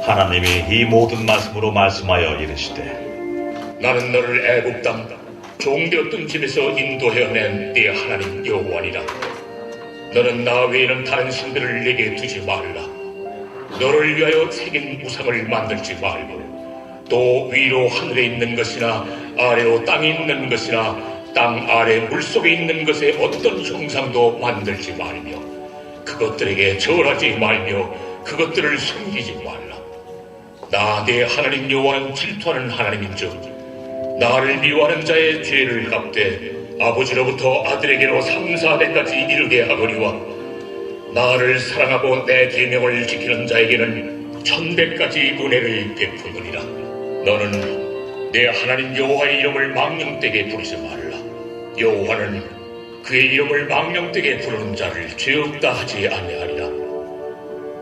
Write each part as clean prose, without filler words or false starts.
하나님이 이 모든 말씀으로 말씀하여 이르시되 나는 너를 애굽 땅 종되었던 집에서 인도해낸 네 하나님 여호와니라. 너는 나 외에는 다른 신들을 내게 두지 말라. 너를 위하여 새긴 우상을 만들지 말고 또 위로 하늘에 있는 것이나 아래로 땅에 있는 것이나 땅 아래 물속에 있는 것에 어떤 형상도 만들지 말며 그것들에게 절하지 말며 그것들을 섬기지 말라. 나 내 하나님 여호와는 질투하는 하나님인즉 나를 미워하는 자의 죄를 갚되 아버지로부터 아들에게로 3, 4대까지 이르게 하거니와 나를 사랑하고 내 계명을 지키는 자에게는 1000배까지 은혜를 베푸느니라. 너는 내 하나님 여호와의 이름을 망령되게 부르지 말라. 여호와는 그의 이름을 망령되게 부르는 자를 죄 없다 하지 아니하리라.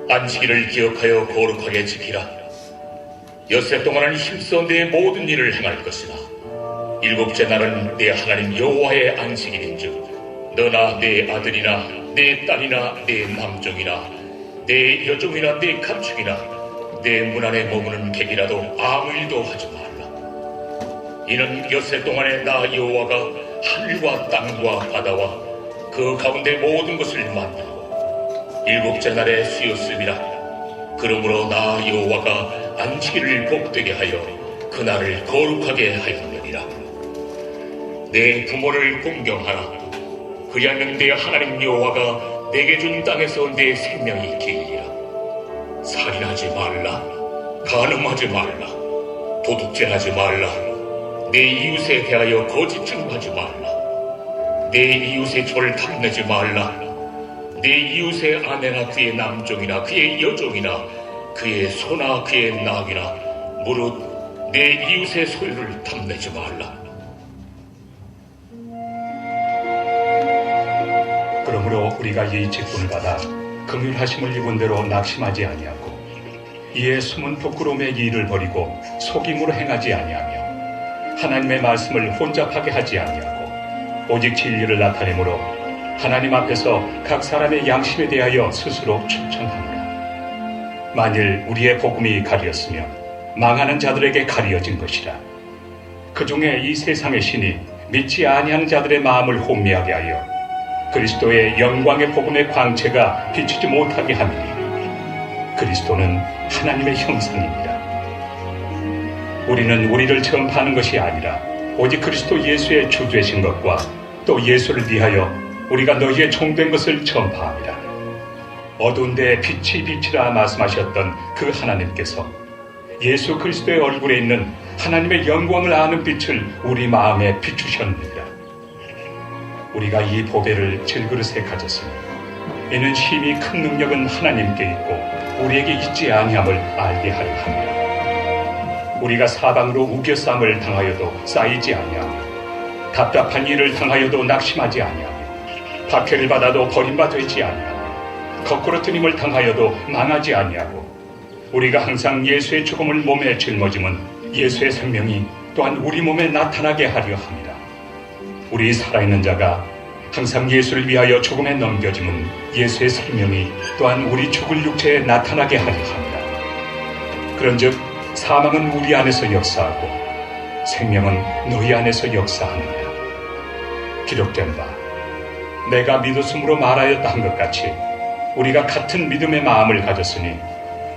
안식일을 기억하여 거룩하게 지키라. 엿새 동안은 힘써 내 모든 일을 행할 것이나 일곱째 날은 내 하나님 여호와의 안식일인즉 너나 내 아들이나 내 딸이나 내 남종이나 내 여종이나 내 가축이나 내 문 안에 머무는 객이라도 아무 일도 하지 말라. 이는 엿새 동안에 나 여호와가 하늘과 땅과 바다와 그 가운데 모든 것을 만들고 일곱째 날에 쉬었음이라. 그러므로 나 여호와가 안식일을 복되게 하여 그날을 거룩하게 하였느니라. 내 부모를 공경하라. 그리하면 내 하나님 여호와가 내게 준 땅에서 내 생명이 길리라. 살인하지 말라. 간음하지 말라. 도둑질하지 말라. 내 이웃에 대하여 거짓 증거하지 말라. 내 이웃의 조를 탐내지 말라. 내 이웃의 아내나 그의 남종이나 그의 여종이나 그의 소나 그의 낙이나 무릇 내 이웃의 소유를 탐내지 말라. 그러므로 우리가 이 직분을 받아 긍휼하심을 입은 대로 낙심하지 아니하고 이에 숨은 부끄러움의 일을 버리고 속임으로 행하지 아니하며 하나님의 말씀을 혼잡하게 하지 아니하고 오직 진리를 나타내므로 하나님 앞에서 각 사람의 양심에 대하여 스스로 충천하노라. 만일 우리의 복음이 가리었으며 망하는 자들에게 가리어진 것이라. 그 중에 이 세상의 신이 믿지 아니하는 자들의 마음을 혼미하게 하여 그리스도의 영광의 복음의 광채가 비추지 못하게 함이니 그리스도는 하나님의 형상입니다. 우리는 우리를 전파하는 것이 아니라 오직 그리스도 예수의 주 되신 것과 또 예수를 위하여 우리가 너희의 종된 것을 전파합니다. 어두운 데 빛이 빛이라 말씀하셨던 그 하나님께서 예수 그리스도의 얼굴에 있는 하나님의 영광을 아는 빛을 우리 마음에 비추셨느니라. 우리가 이 보배를 질그릇에 가졌으니 이는 심히 큰 능력은 하나님께 있고 우리에게 있지 아니함을 알게 하려 합니다. 우리가 사방으로 우겨쌈을 당하여도 쌓이지 아니하며 답답한 일을 당하여도 낙심하지 아니하며 박해를 받아도 버림바 되지 아니하며 거꾸로 뜨임을 당하여도 망하지 아니하고 우리가 항상 예수의 죽음을 몸에 짊어짐은 예수의 생명이 또한 우리 몸에 나타나게 하려 합니다. 우리 살아있는 자가 항상 예수를 위하여 죽음에 넘겨짐은 예수의 생명이 또한 우리 죽을 육체에 나타나게 하려 합니다. 그런즉 사망은 우리 안에서 역사하고 생명은 너희 안에서 역사하느니라. 기록된 바 내가 믿었으므로 말하였다 한 것 같이 우리가 같은 믿음의 마음을 가졌으니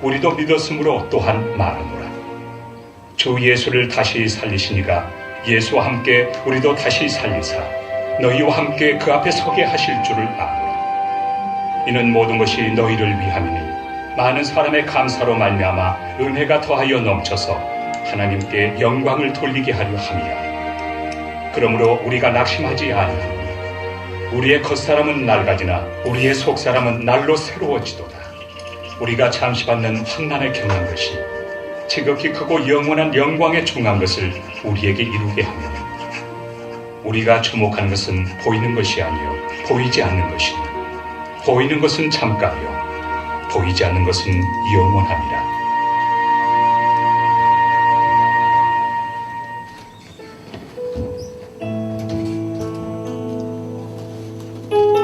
우리도 믿었으므로 또한 말하노라. 주 예수를 다시 살리시니가 예수와 함께 우리도 다시 살리사 너희와 함께 그 앞에 서게 하실 줄을 아노라. 이는 모든 것이 너희를 위함이니 많은 사람의 감사로 말미암아 은혜가 더하여 넘쳐서 하나님께 영광을 돌리게 하려 함이라. 그러므로 우리가 낙심하지 아니하니 우리의 겉사람은 낡아지나 우리의 속사람은 날로 새로워지도다. 우리가 잠시 받는 환난에 경한 것이 지극히 크고 영원한 영광에 중한 것을 우리에게 이루게 하며 우리가 주목하는 것은 보이는 것이 아니요 보이지 않는 것이니 보이는 것은 잠깐이요 보이지 않는 것은 영원함이라.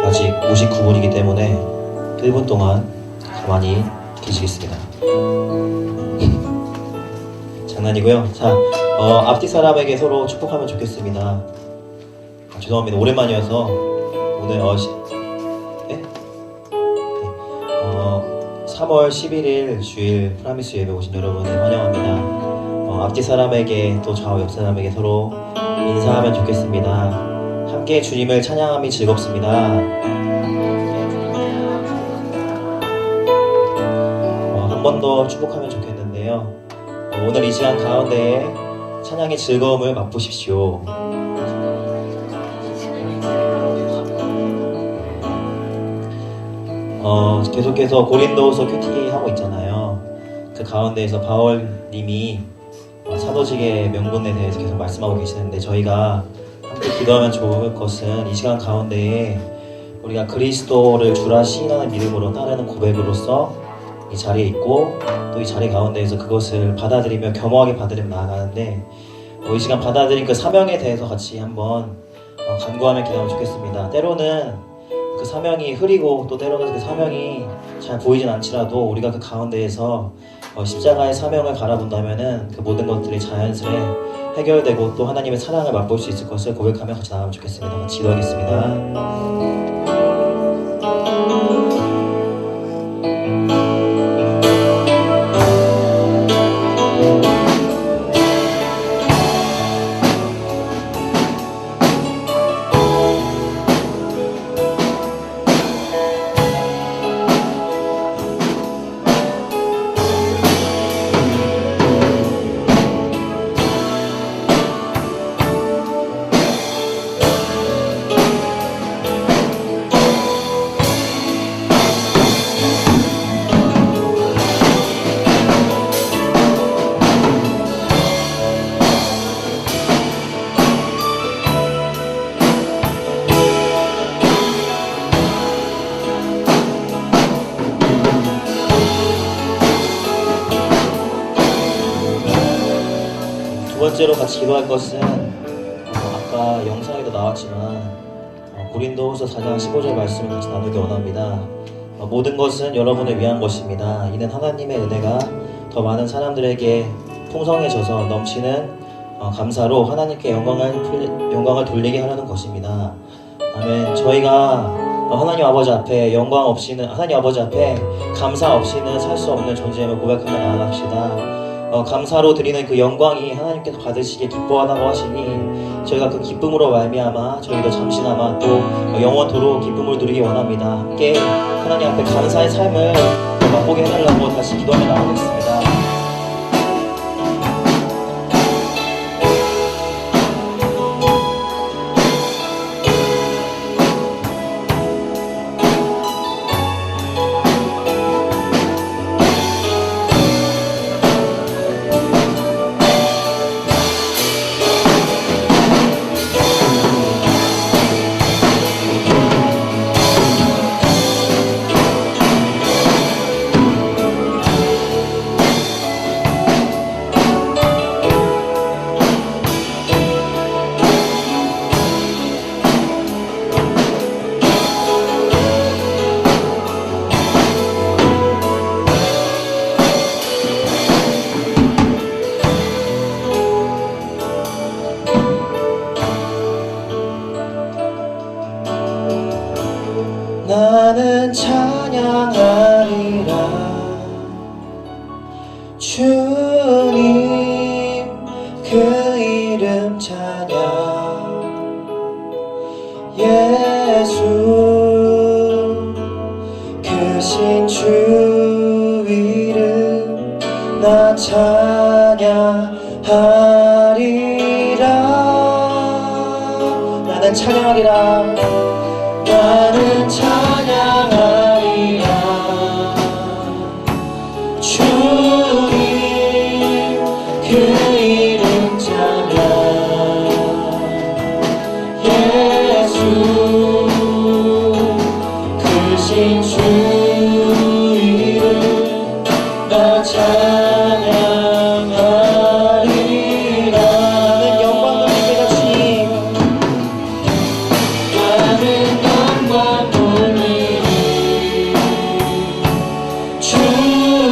아직 59분이기 때문에 1분 동안 가만히 드시겠습니다. 장난이고요. 자, 앞뒤 사람에게 서로 축복하면 좋겠습니다. 죄송합니다. 오랜만이어서 오늘 3월 11일 주일 프라미스 예배 오신 여러분을 환영합니다. 앞뒤 사람에게 또 좌우 옆 사람에게 서로 인사하면 좋겠습니다. 함께 주님을 찬양함이 즐겁습니다. 한 번 더 축복하면 좋겠는데요. 오늘 이 시간 가운데에 찬양의 즐거움을 맛보십시오. 계속해서 고린도후서 큐티 하고 있잖아요. 그 가운데에서 바울님이 사도직의 명분에 대해서 계속 말씀하고 계시는데, 저희가 함께 기도하면 좋을 것은 이 시간 가운데에 우리가 그리스도를 주라 시인하는 믿음으로 따르는 고백으로서 이 자리에 있고, 또 이 자리 가운데에서 그것을 받아들이며 겸허하게 받아들이며 나아가는데, 이 시간 받아들인 그 사명에 대해서 같이 한번 간구하며 기도하면 좋겠습니다. 때로는 그 사명이 흐리고, 또 때로는 그 사명이 잘 보이진 않지라도 우리가 그 가운데에서 십자가의 사명을 바라본다면은 그 모든 것들이 자연스레 해결되고 또 하나님의 사랑을 맛볼 수 있을 것을 고백하며 같이 나가면 좋겠습니다. 같이 기도하겠습니다. 두 번째로 같이 기도할 것은 아까 영상에도 나왔지만 고린도후서 4장 15절 말씀을 같이 나누기 원합니다. 모든 것은 여러분을 위한 것입니다. 이는 하나님의 은혜가 더 많은 사람들에게 풍성해져서 넘치는 감사로 하나님께 영광을 돌리게 하려는 것입니다. 아멘. 저희가 하나님 아버지 앞에 하나님 아버지 앞에 감사 없이는 살 수 없는 존재임을 고백하며 나아갑시다. 감사로 드리는 그 영광이 하나님께서 받으시기에 기뻐하다고 하시니, 저희가 그 기쁨으로 말미암아 저희도 잠시나마 또 영원토록 기쁨을 누리기 원합니다. 함께 하나님 앞에 감사의 삶을 맛보게 해달라고 다시 기도하며 나아가겠습니다. 나는 찬양하리라 주님 그 이름 찬양 예수 크신 주 이름 나 찬양하리라 나는 찬양하리라 나는 찬양하리라 주님 그 이름 찬양 예수 크신 주 이름 나 찬양하리라 나는 영광 돌립니다 주님 나는 영광 돌리리 주님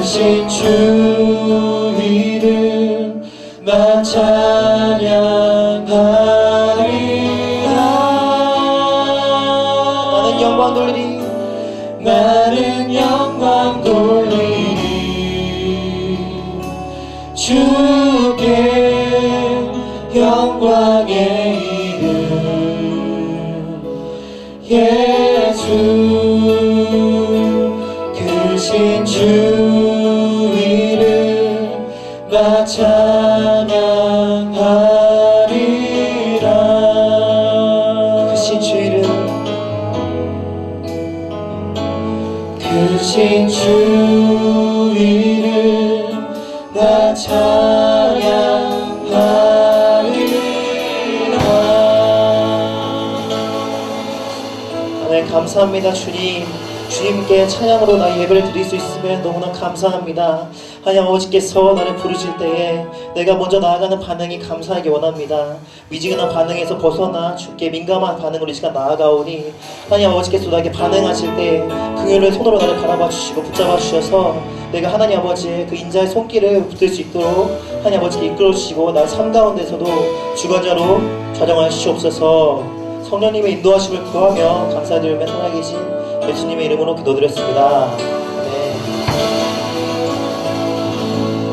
크신 주 이름 나 찬양하리라. 나는 영광 돌리리, 나는 영광 돌리리. 주께 영광의 이름 예수 크신 주 이름 나 찬양하리라. 크신 주 이름, 크신 주 이름 나 찬양하리라. 하나님 감사합니다. 주님께 찬양으로 나의 예배를 드릴 수 있으면 너무나 감사합니다. 하나님 아버지께서 나를 부르실 때에 내가 먼저 나아가는 반응이 감사하기 원합니다. 미지근한 반응에서 벗어나 주께 민감한 반응으로 이 시간 나아가오니 하나님 아버지께서 나에게 반응하실 때 긍휼의 손으로 나를 바라봐 주시고 붙잡아 주셔서 내가 하나님 아버지의 그 인자의 손길을 붙들 수 있도록 하나님 아버지께 이끌어 주시고 나의 삶 가운데서도 주관자로 좌정하여 주시옵소서. 성령님의 인도하심을 구하며 감사드리며 살아계신 예수님의 이름으로 기도드렸습니다.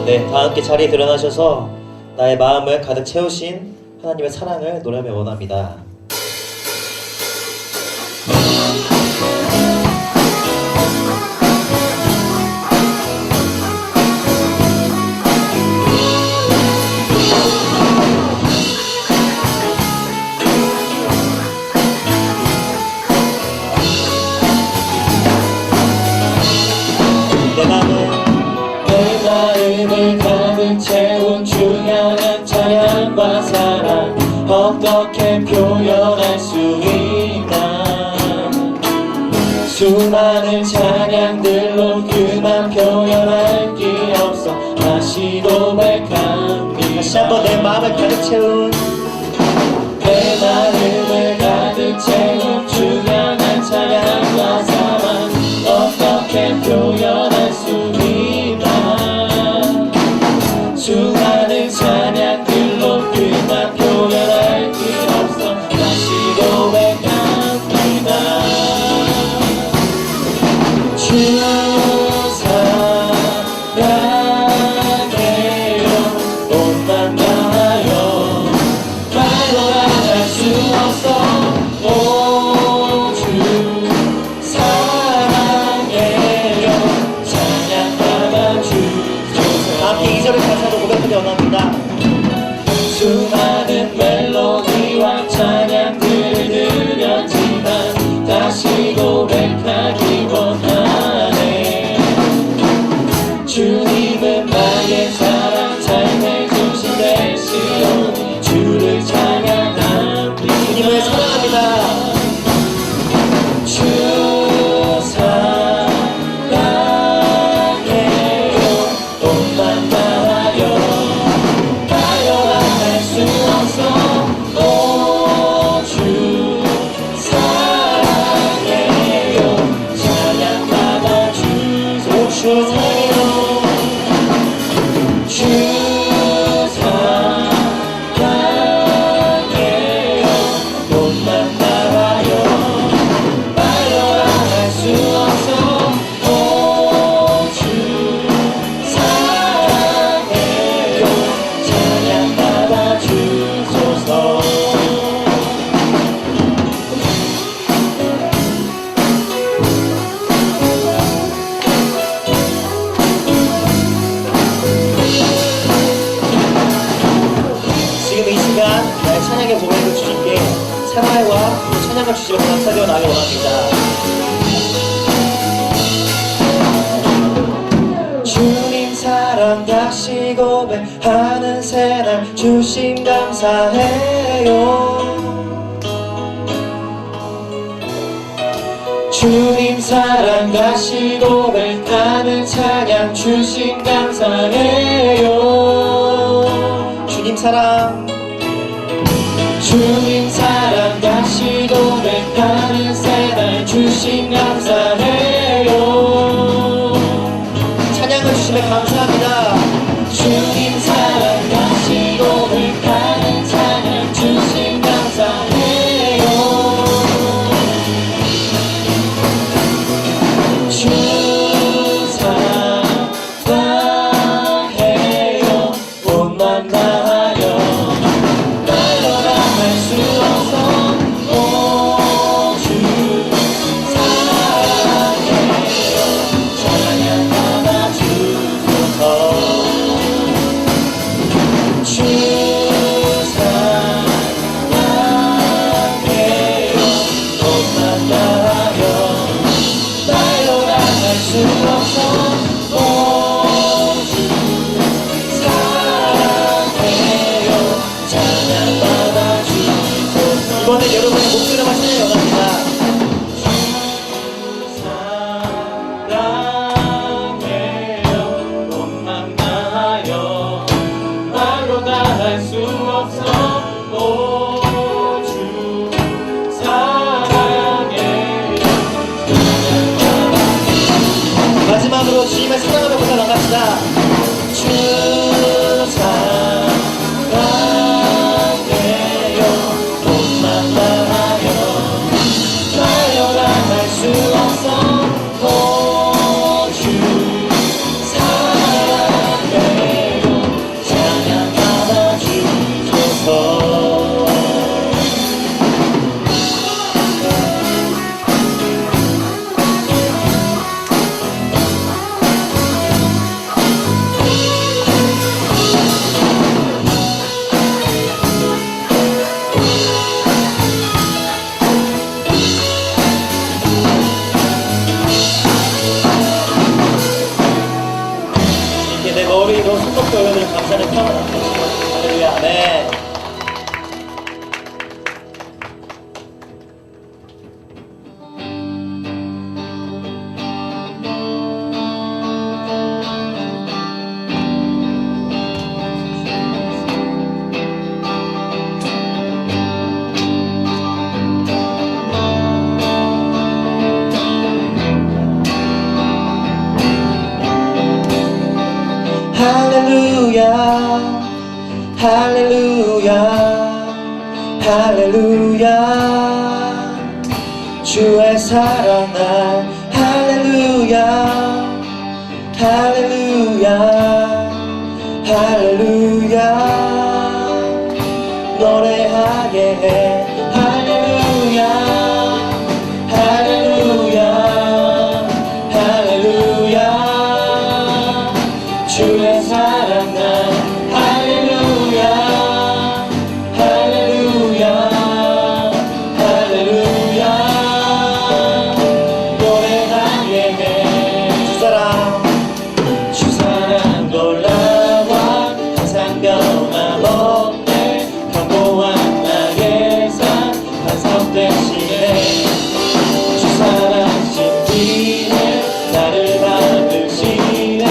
네, 다 함께 자리에 일어나셔서 나의 마음을 가득 채우신 하나님의 사랑을 노래하며 원합니다. 내 마음을 가득 채운 주 향한 찬양과 사랑 어떻게 표현할 수 있나. 수많은 수많은 찬양들로 그만 표현할 게 없어 다시 고백합니다. 다시 한번 내 마음을 가득 채운 내 마음을 가득 채운 중요한 찬양과 사랑 어떻게 표현할 수 있나. 수많은 찬양들로 그만 표현할 게 없어 다시 고백합니다. 주 사랑해요 옷만 나요 말로 말할 수 없어 오 주 사랑해요 찬양 받아 주소서. 함께 2절의 가사로 고백하기 원합니다. 수많은 멜로디와 찬양들을 들렸지만 다시 고백하기 원하네. 주님은 나의 사랑 삶의 중심 되시오니 주를 찬양합니다. 주님을 사랑합니다. 주 사랑해요 옷만 나요 나요라 할 수 없어 오 주 사랑해요 찬양 받아 주소. 주 사랑해요. 주 사랑해요 옷만 나요 말로라 할 수 없어 오 주 사랑해요 찬양 받아 주소서. 지금 이 시간 나의 찬양의 고백을 주님께 사랑과 또 찬양을 주시며 감사드려 나가기 원합니다. 주님 사랑 다시 고백하는 새날 주심 감사해요. 주님 사랑 다시 고백하는 찬양 주심 감사해요. 주님 사랑 주님 사랑 다시 고백하는 새날 주심 감사해요. 찬양을 주시며 감사합니다. 주님 사랑 다시 고백하는 찬양 주심 감사해요. 주 사랑해요 옷만 나요 말로라 할 수 없어 오 주 사랑해요 찬양 받아 주소서. 주 사랑해요 옷만 나요 말로라 할 수 없어 오 주 사랑해요 찬양 받아 주소서. 이번에 여러분의 목소리만 찬양해 원합니다. 사랑해요 옷만 나요 말로 다 할 수 없어 오 주 사랑해요 마지막으로 주님을 사랑하며 고백 나갑시다. 주 사랑해요 옷만 나요 말로라 할 수 없어 오 주 사랑해요 찬양 받아 주소서. 할렐루야 할렐루야 주의 사랑 날 할렐루야 할렐루야 할렐루야 노래하게 해 할렐루야 할렐루야 할렐루야 주의 사랑 날 할렐루야 할렐루야 할렐루야 노래하게 해 주 사랑 놀라워 항상 변함없네 견고한 나의 삶 반석 대신에 주 사랑 신비해 나를 받으시네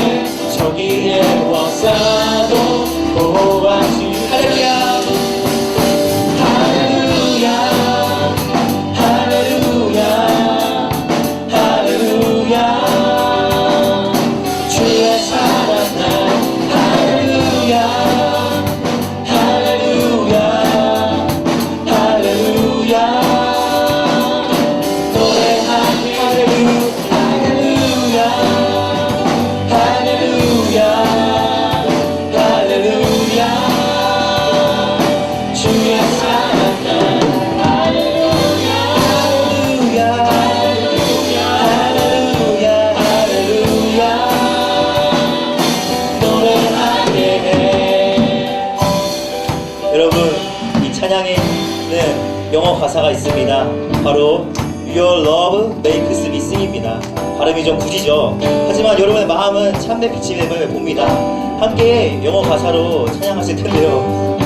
저기에 워싸도 보호하시 할렐루야 할렐루야 할렐루야 할렐루야 주의 사랑 날 할렐루야 할렐루야 할렐루야 노래하기 할렐루야 할렐루야 할렐루야 주의 사랑 날 할렐루야 할렐루야 할렐루야 할렐루야 노래하게 해 여러분 이 찬양에는 영어 가사가 있습니다. 바로 Your love makes me sing입니다. 발음이 좀 굳이죠. 하지만 여러분의 마음은 참된 빛이 됨을 봅니다. 함께 영어 가사로 찬양하실 텐데요.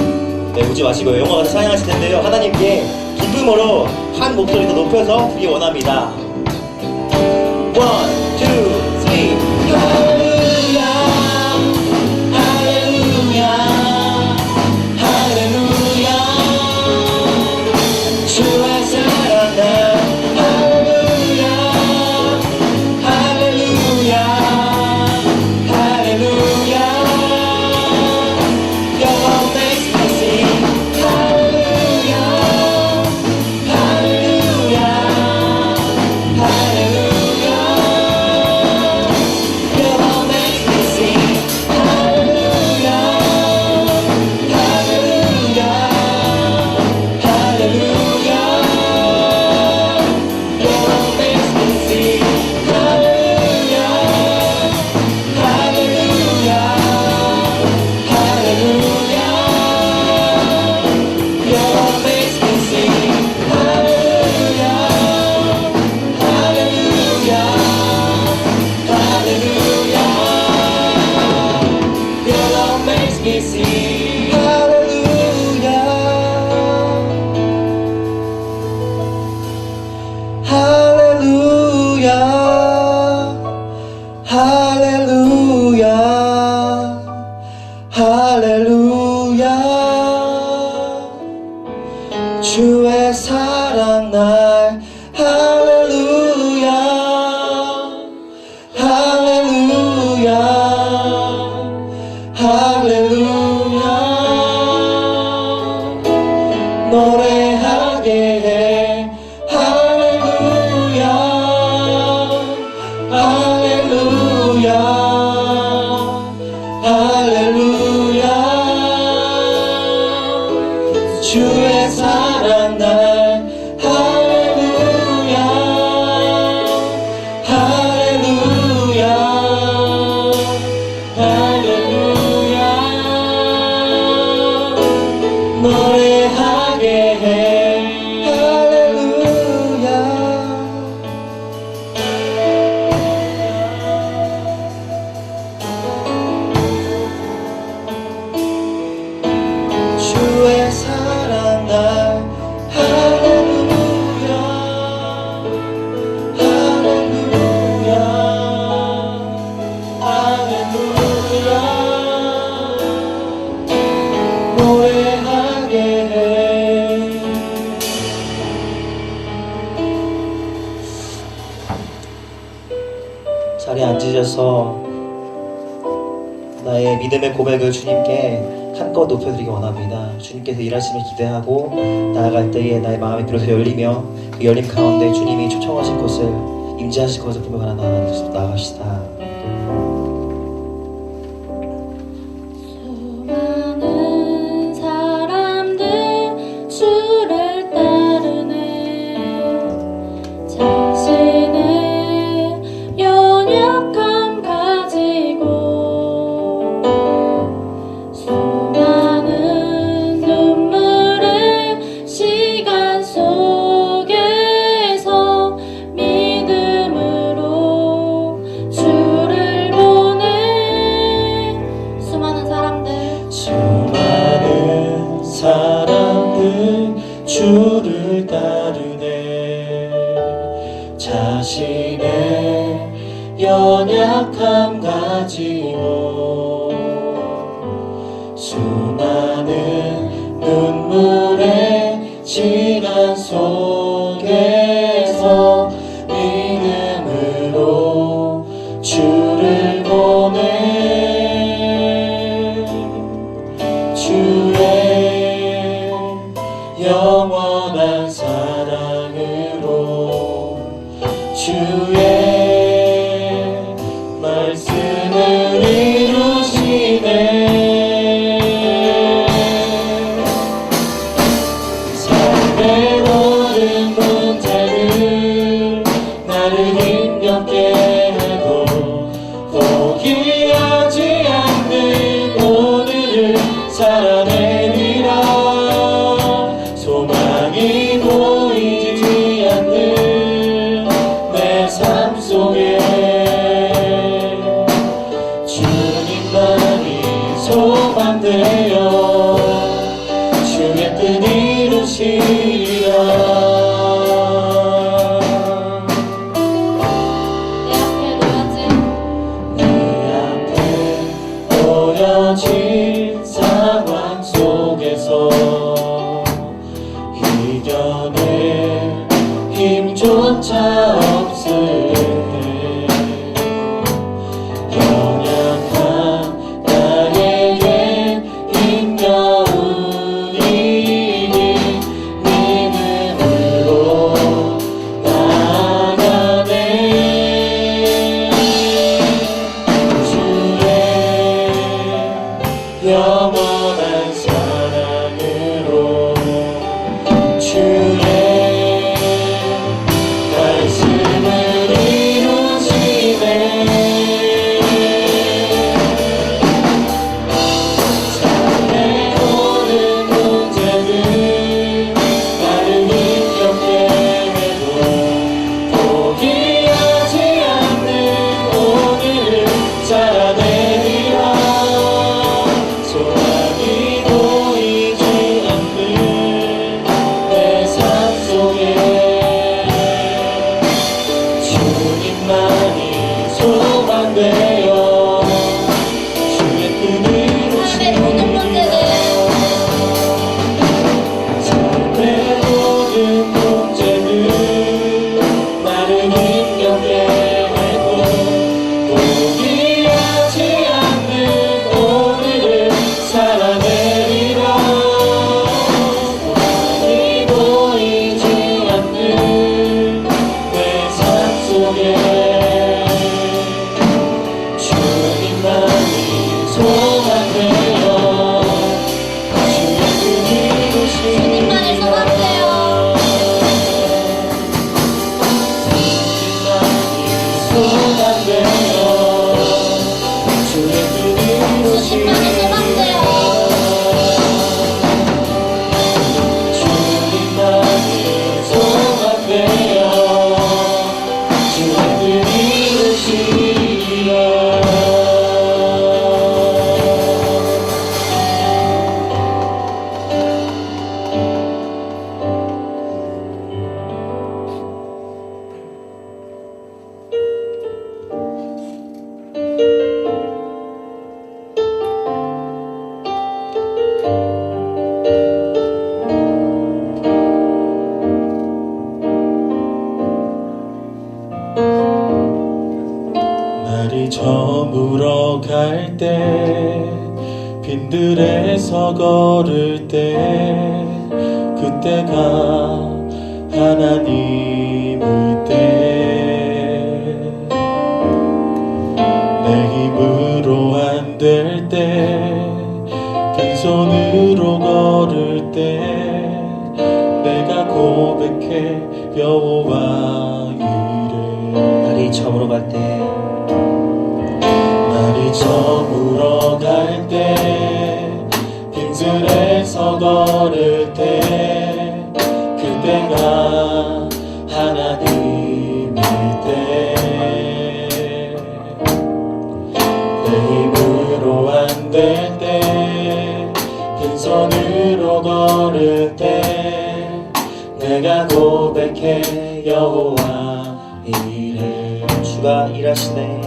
네, 웃지 마시고요. 영어 가사 찬양하실 텐데요. 하나님께 기쁨으로 한 목소리도 높여서 드리기 원합니다. 1, 2, 3 할렐루야 할렐루야 할렐루야 주의 사랑 날 할렐루야 할렐루야 할렐루야 Your love makes me sing 할렐루야 할렐루야 할렐루야 Your love makes me sing 할렐루야 할렐루야 할렐루야 Your love makes me sing 할렐루야 할렐루야 할렐루야 Your love makes me sing 할렐루야 할렐루야 할렐루야 Your love makes me sing 할렐루야 할렐루야 할렐루야 할렐루야 주의 사랑 날 할렐루야 할렐루야 할렐루야 노래하게 해 할렐루야 할렐루야 할렐루야 주의 사랑 날 할렐루야 할렐루야 할렐루야 노래하게 해 할렐루야 주의 사랑 날 할렐루야 할렐루야 할렐루야 노래하게 해 자리에 앉으셔서 나의 믿음의 고백을 주님께 한껏 높여드리기 원합니다. 주님께서 일하심을 기대하고 나아갈 때에 나의 마음의 비로소 열리며 그 열림 가운데 주님이 초청하신 곳을 임재하실 것을 보며 하나 나아갑시다. 수많은 사람들 주를 따르네. 자신의 연약함 가지고 수많은 눈물의 시간 속에서 믿음으로 주를 보내. 수많은 사람들 주를 따르네. 자신의 연약함 가지고 수많은 눈물의 시간 속에서 믿음으로 주를 보내. 주의 영원한 사랑으로 주의 말씀을 이루시네. 삶의 모든 문제를 나를 힘겹게 해도 포기하지 않는 오늘을 살아내리라. 소망이 보이지 않는 내 삶 속에 날이 저물어 갈 때 빈들에서 걸을 때 그때가 하나님의 때 내 힘으로 안 될 때 빈손으로 걸을 때 내가 고백해 여호와 이래 날이 저물어 갈 때 날이 저물어 갈 때 빈들에서 걸을 때 그때가 하나님일 때 내 힘으로 안 될 때 빈손으로 걸을 때 내가 고백해 여호와 이래 주가 일하시네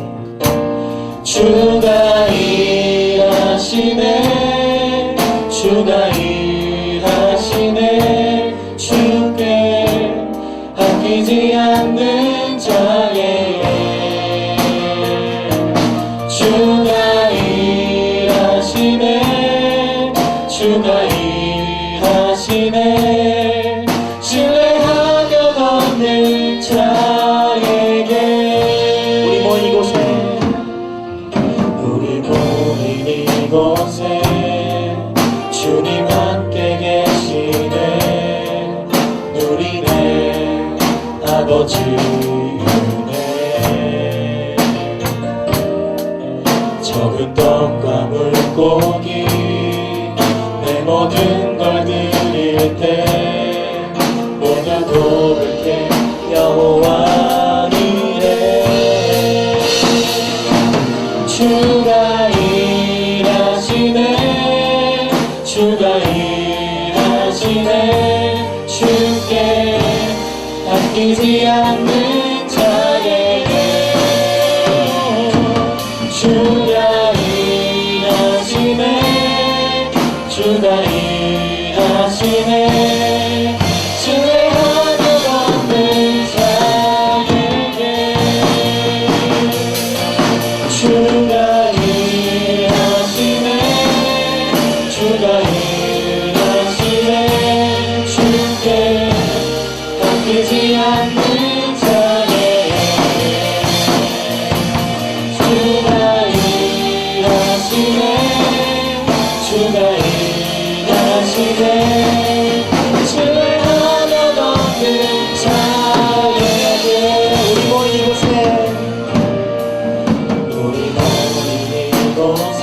주가 일하시네 주가 일하시네 주께 아끼지 않는 자에게 주가 일하시네 주가 일하시네 신뢰하며 걷는 자에게 우리 모인 이곳에 우리 모인 이곳에 주님 함께 계시네 누리네 아버지 은혜 적은 떡과 물고기 내 모든 걸 드릴 때 모두 고백해 여호와 이래 주가 일하시네 주가 일하시네 주께 아끼지 않는 자에게 주가 일하시네 주가 일하시네 신뢰하며 걷는 자에게 주가 일하시네 주가 일하시네 주께 아끼지 않는 자에게 주가 일하시네 주가 일하시네 신뢰하며 걷는 자에게 우리 모인 이곳에 우리 모인 이곳에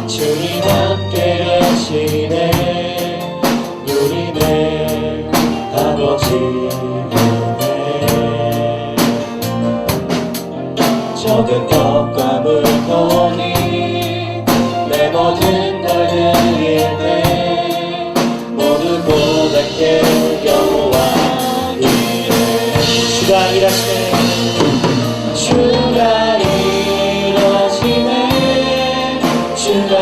주님 함께 계시네 누리네 아버지 은혜 적은 떡과 물고기 내 모든 걸 드릴 때 모두 고백해 여호와 이래 주가 일하시네 주가 일하시네 주가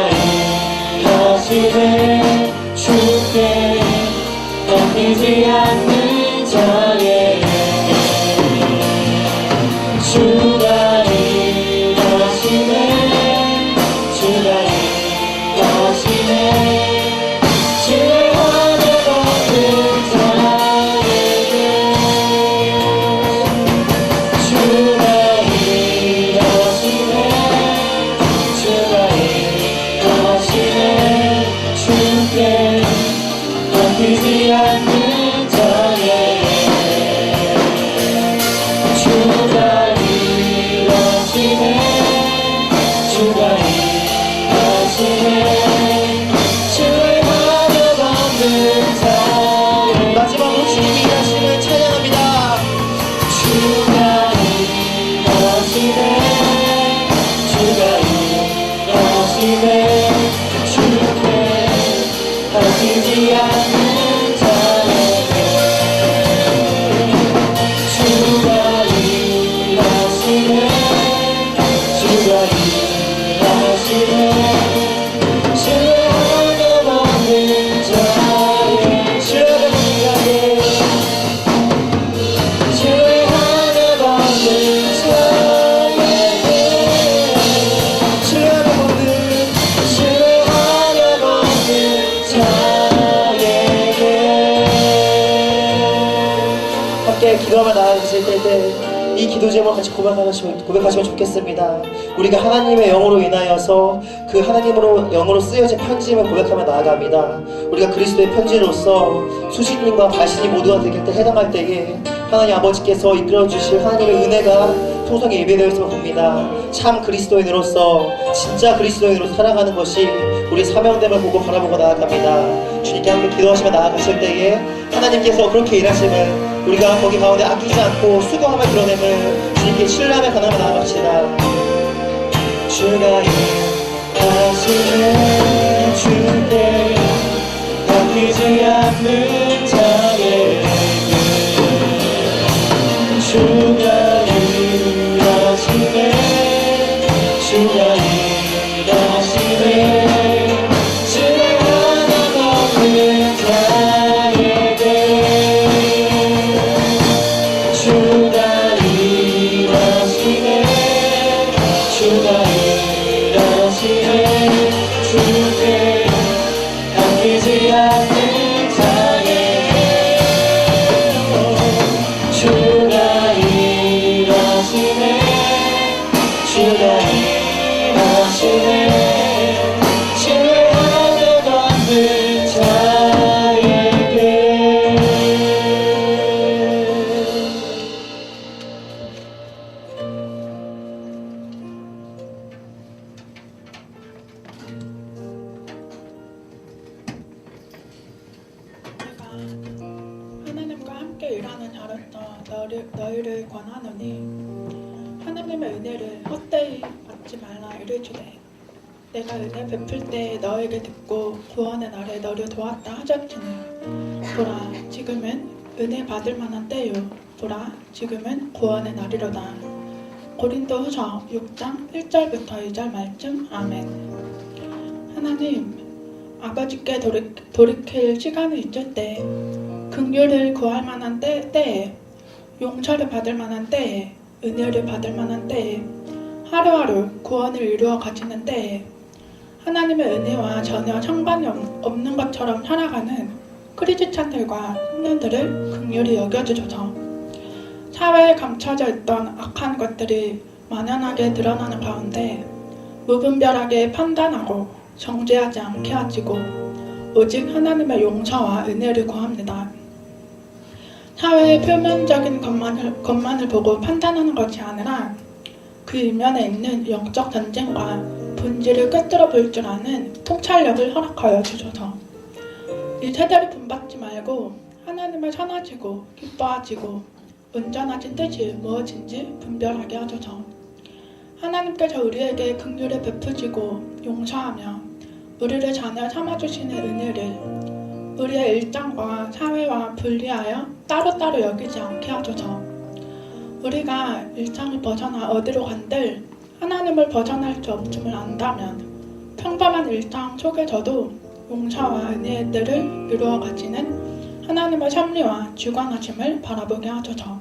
일하시네 주께 아끼지 않는 자에게 주가 일하시네 기도 제목 같이 고백하시면 좋겠습니다. 우리가 하나님의 영으로 인하여서 그 하나님으로 영으로 쓰여진 편지임을 고백하며 나아갑니다. 우리가 그리스도의 편지로서 수신님과 발신이 모두가 되길 때 해당할 때에 하나님 아버지께서 이끌어 주실 하나님의 은혜가 통성에 예배되어 있음을 봅니다. 참 그리스도인으로서 진짜 그리스도인으로 살아가는 것이 우리 사명됨을 보고 바라보고 나아갑니다. 주님께 함께 기도하시며 나아가실 때에 하나님께서 그렇게 일하심을 우리가 거기 가운데 아끼지 않고 수고함을 드러냄을 주님께 신뢰하며 가나며 나아갑시다. 주가 일하시는 주께 바뀌지 않는 자에게 주가 일하시네 주가 일하시네 주가 하나 없는 자에게 주가 일하시네 주가 일하시네 주께 바뀌지 않는 자에게 주가 일하시네 주가 일하시네 신뢰하며 걷는 자에게 하나님과 함께 일하는 자로서 너희를 권하노니 하나님의 은혜를 헛되이 받지 말라 이르주되 내가 은혜 베풀 때 너에게 듣고 구원의 날에 너를 도왔다 하셨으니 보라 지금은 은혜 받을 만한 때요 보라 지금은 구원의 날이로다. 고린도후서 6장 1절부터 2절 말씀. 아멘. 하나님 아버지께 돌이킬 시간이 있을 때 긍휼을 구할 만한 때에 용서를 받을 만한 때에 은혜를 받을 만한 때에 하루하루 구원을 이루어 가지는 때에 하나님의 은혜와 전혀 상관이 없는 것처럼 살아가는 크리스찬들과 청년들을 긍휼히 여겨주소서. 사회에 감춰져 있던 악한 것들이 만연하게 드러나는 가운데 무분별하게 판단하고 정죄하지 않게 하시고 오직 하나님의 용서와 은혜를 구합니다. 사회의 표면적인 것만을 보고 판단하는 것이 아니라 그 이면에 있는 영적 전쟁과 본질을 꿰뚫어 볼 줄 아는 통찰력을 허락하여 주소서. 이 세대를 분받지 말고 하나님을 선하시고 기뻐하시고 온전하신 뜻이 무엇인지 분별하게 하소서. 하나님께서 우리에게 긍휼을 베푸시고 용서하며 우리를 자녀 삼아주시는 은혜를 우리의 일상과 사회와 분리하여 따로따로 여기지 않게 하소서. 우리가 일상을 벗어나 어디로 간들 하나님을 벗어날 수 없음을 안다면 평범한 일상 속에서도 용서와 은혜의 때를 이루어 가지는 하나님의 섭리와 주관하심을 바라보게 하소서.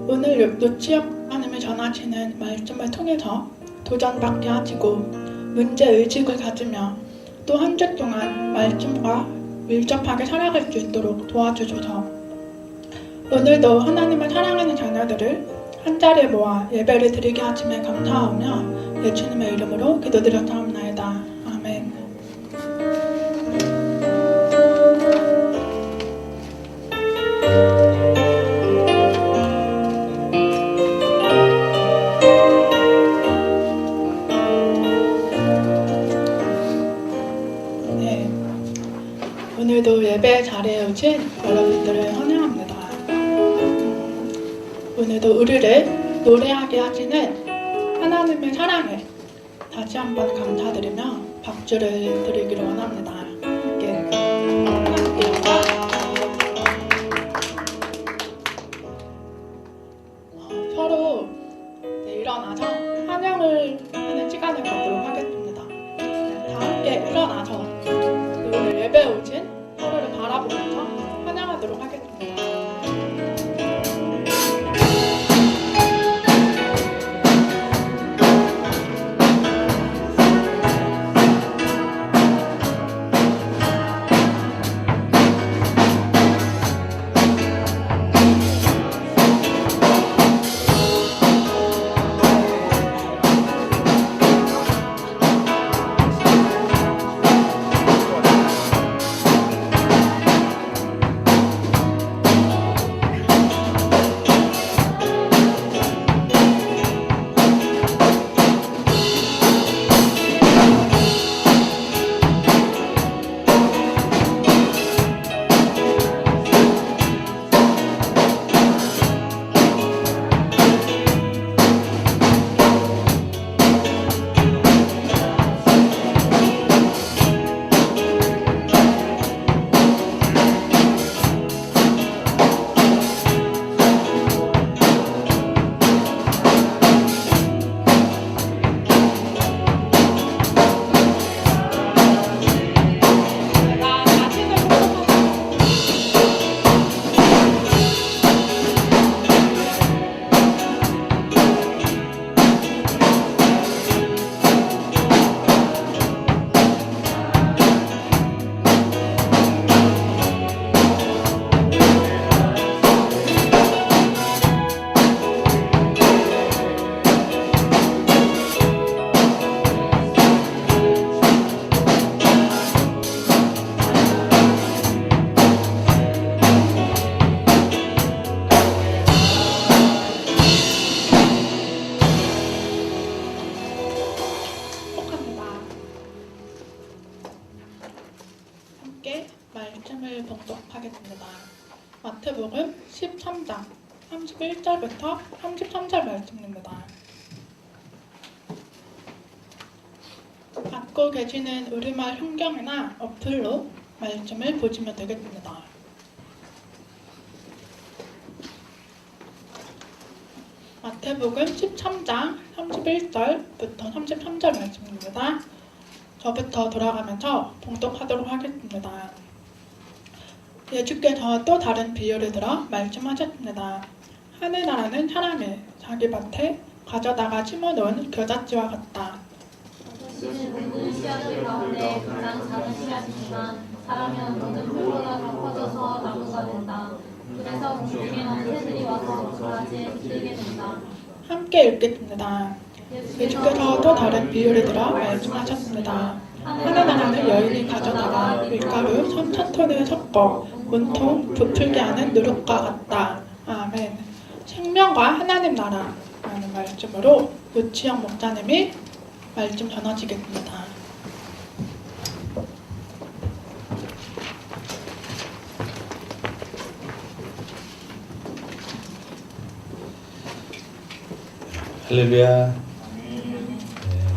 오늘 노치혁 하나님이 전하시는 말씀을 통해서 도전받게 하시고 문제의식을 가지며 또 한 주 동안 말씀과 밀접하게 살아갈 수 있도록 도와주소서. 오늘도 하나님을 사랑하는 자녀들을 한자리에 모아 예배를 드리게 하심에 감사하며 예수님의 이름으로 기도드렸사옵나이다. 아멘. 네, 오늘도 예배 자리에 오신 여러분들을 환영합니다. 오늘도 우리를 노래하게 하시는 하나님의 사랑에 다시 한번 감사드리며 박수를 드리기를 원합니다. 함께 서로 일어나서 환영을 하는 시간을 갖도록 하겠습니다. 다 함께 일어나서 오늘 예배에 오신 서로를 바라보면서 환영하도록 하겠습니다. 하겠습니다. 마태복음 13장 31절부터 33절 말씀입니다. 받고 계시는 우리말 성경이나 어플로 말씀을 보시면 되겠습니다. 마태복음 13장 31절부터 33절 말씀입니다. 저부터 돌아가면서 봉독하도록 하겠습니다. 예수께서 또 다른 비유를 들어 말씀하셨습니다. 하늘나라는 사람이 자기 밭에 가져다가 심어놓은 겨자씨와 같다. 겨자씨는 모든 씨앗들 가운데 가장 작은 씨앗이지만 자라면 모든 풀보다 더 커져서 나무가 된다. 그래서 공중에는 새들이 와서 그 가지에 깃들게 된다. 함께 읽겠습니다. 예수께서 또 다른 비유를 들어 말씀하셨습니다. 하늘나라는 여인이 가져다가 밀가루 3,000톤을 섞어 온통 부풀게 하는 누룩과 같다. 아멘. 생명과 하나님 나라라는 말씀으로 우치영 목사님이 말씀 전하시겠습니다. 할렐루야.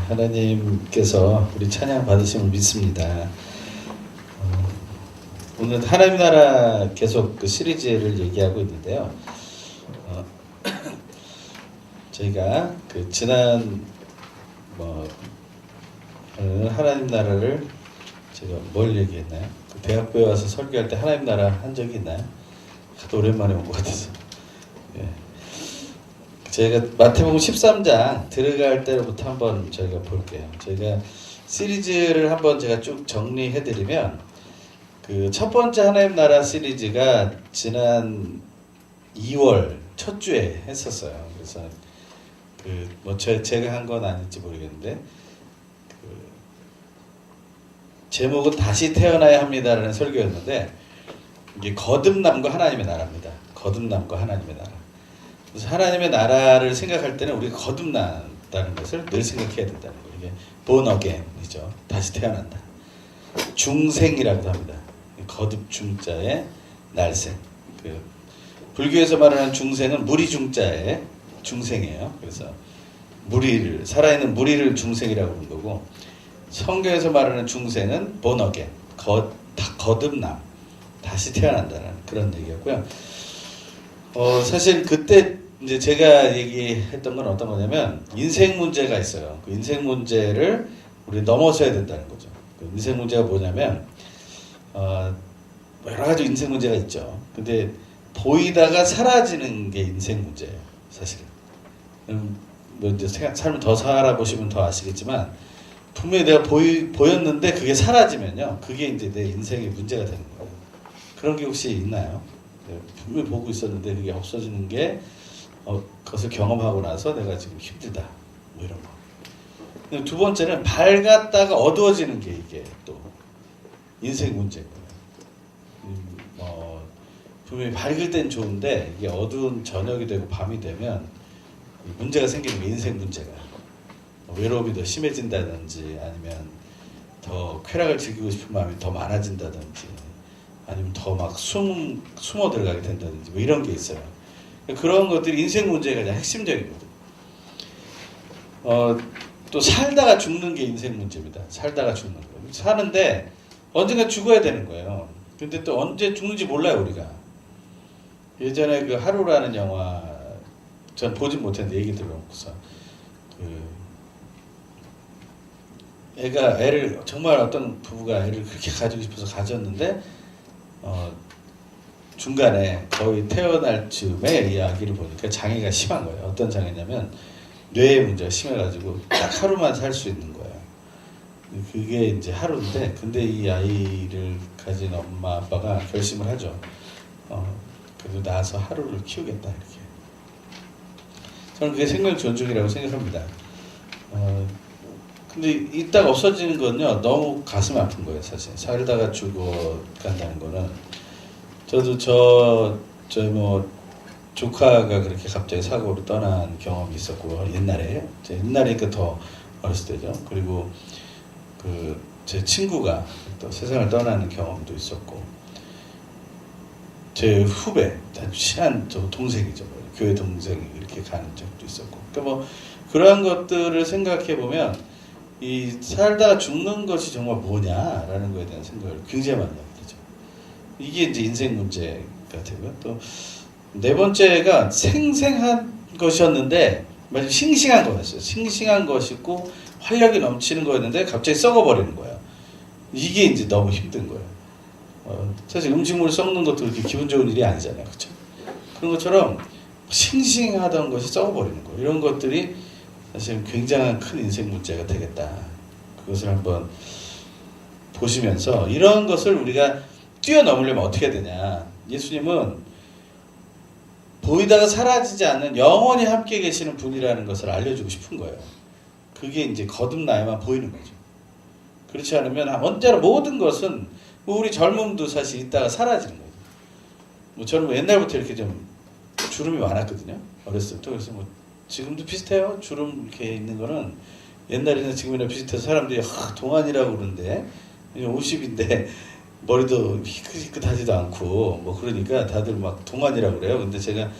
하나님께서 우리 찬양 받으심을 믿습니다. 오늘 하나님 나라 계속 그 시리즈를 얘기하고 있는데요. 저희가 그 지난 하나님 나라를 제가 뭘 얘기했나요? 그 대학교에 와서 설교할 때 하나님 나라 한 적이 있나요? 하도 오랜만에 온 것 같아서. 예. 저희가 마태복음 13장 들어갈 때부터 한번 저희가 볼게요. 저희가 시리즈를 한번 제가 쭉 정리해드리면 그 첫 번째 하나님 나라 시리즈가 지난 2월 첫 주에 했었어요. 그래서 제가 한 건 아닐지 모르겠는데 제목은 다시 태어나야 합니다라는 설교였는데 이게 거듭남과 하나님의 나라입니다. 거듭남과 하나님의 나라. 그래서 하나님의 나라를 생각할 때는 우리가 거듭난다는 것을 늘 생각해야 된다는 거예요. 이게 born again이죠. 다시 태어난다. 중생이라고도 합니다. 거듭 중자의 날생. 불교에서 말하는 중생은 무리 중자의 중생이에요. 그래서 무리를 살아있는 무리를 중생이라고 부르는 거고, 성경에서 말하는 중생은 born again, 거듭남, 다시 태어난다는 그런 얘기였고요. 사실 그때 이제 제가 얘기했던 건 어떤 거냐면 인생 문제가 있어요. 그 인생 문제를 우리 넘어서야 된다는 거죠. 그 인생 문제가 뭐냐면 여러 가지 인생 문제가 있죠. 근데 보이다가 사라지는 게 인생 문제예요, 사실은. 뭐 이제 삶을 더 살아보시면 더 아시겠지만 분명히 내가 보였는데 그게 사라지면요, 그게 이제 내 인생의 문제가 되는 거예요. 그런 게 혹시 있나요? 분명히 보고 있었는데 그게 없어지는 게 그것을 경험하고 나서 내가 지금 힘들다, 뭐 이런 거. 두 번째는 밝았다가 어두워지는 게 이게 또 인생 문제고요. 분명히 밝을 땐 좋은데 이게 어두운 저녁이 되고 밤이 되면 문제가 생기는 게 인생 문제가. 외로움이 더 심해진다든지, 아니면 더 쾌락을 즐기고 싶은 마음이 더 많아진다든지, 아니면 더 막 숨어 들어가게 된다든지, 뭐 이런 게 있어요. 그런 것들이 인생 문제가 가장 핵심적이거든요. 또 살다가 죽는 게 인생 문제입니다. 살다가 죽는 거. 사는데 언젠가 죽어야 되는 거예요. 근데 또 언제 죽는지 몰라요, 우리가. 예전에 그 하루라는 영화, 전 보진 못했는데 얘기 들어놓고서 애를 정말 어떤 부부가 애를 그렇게 가지고 싶어서 가졌는데 중간에 거의 태어날 즈음에 이야기를 보니까 장애가 심한 거예요. 어떤 장애냐면 뇌의 문제가 심해가지고 딱 하루만 살 수 있는 거예요. 그게 이제 하루인데, 근데 이 아이를 가진 엄마 아빠가 결심을 하죠. 그래도 나와서 하루를 키우겠다, 이렇게. 저는 그게 생명 존중이라고 생각합니다. 근데 이따가 없어지는 건요, 너무 가슴 아픈 거예요, 사실. 살다가 죽어간다는 거는. 저도 저희 뭐 조카가 그렇게 갑자기 사고로 떠난 경험이 있었고, 옛날이니까 더 어렸을 때죠. 그리고 제 친구가 또 세상을 떠나는 경험도 있었고, 제 후배, 아주 친한 저 동생이죠. 교회 동생이 이렇게 가는 적도 있었고. 그러니까 뭐 그러한 것들을 생각해 보면 이 살다가 죽는 것이 정말 뭐냐라는 거에 대한 생각을 굉장히 많이 하게 되죠. 이게 이제 인생 문제가 되고요. 또 네 번째가 생생한 것이었는데 마치 싱싱한 거였어요. 싱싱한 것이고 활력이 넘치는 거였는데 갑자기 썩어버리는 거예요. 이게 이제 너무 힘든 거예요. 사실 음식물 썩는 것도 그렇게 기분 좋은 일이 아니잖아요. 그렇죠? 그런 것처럼 싱싱하던 것이 썩어버리는 거예요. 이런 것들이 사실 굉장한 큰 인생 문제가 되겠다. 그것을 한번 보시면서 이런 것을 우리가 뛰어넘으려면 어떻게 되냐. 예수님은 보이다가 사라지지 않는 영원히 함께 계시는 분이라는 것을 알려주고 싶은 거예요. 그게 이제 거듭나야만 보이는 거죠. 그렇지 않으면 언제나 모든 것은 뭐 우리 젊음도 사실 있다가 사라지는 거죠. 뭐 저는 뭐 옛날부터 이렇게 좀 주름이 많았거든요. 어렸을 때. 그래서 뭐 지금도 비슷해요. 주름 이렇게 있는 거는 옛날에는 지금이나 비슷해서 사람들이 동안이라고 그러는데 50인데 머리도 희끗희끗하지도 않고 뭐 그러니까 다들 막 동안이라고 그래요. 근데 제가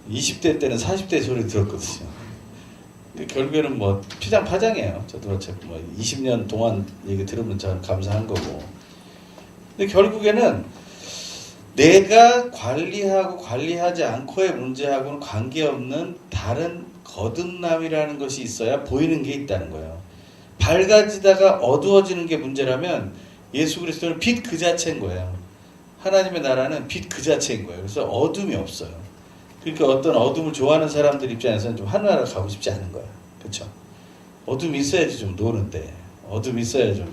20대 때는 40대 소리 들었거든요. 결국에는 뭐 피장파장이에요. 저도 어차피 뭐 20년 동안 얘기 들으면 저는 감사한 거고. 근데 결국에는 내가 관리하고 관리하지 않고의 문제하고는 관계없는 다른 거듭남이라는 것이 있어야 보이는 게 있다는 거예요. 밝아지다가 어두워지는 게 문제라면 예수 그리스도는 빛 그 자체인 거예요. 하나님의 나라는 빛 그 자체인 거예요. 그래서 어둠이 없어요. 그러니까 어떤 어둠을 좋아하는 사람들 입장에서는 좀 하늘나라 가고 싶지 않은 거예요. 그렇죠? 어둠이 있어야지 좀 노는데, 어둠이 있어야 좀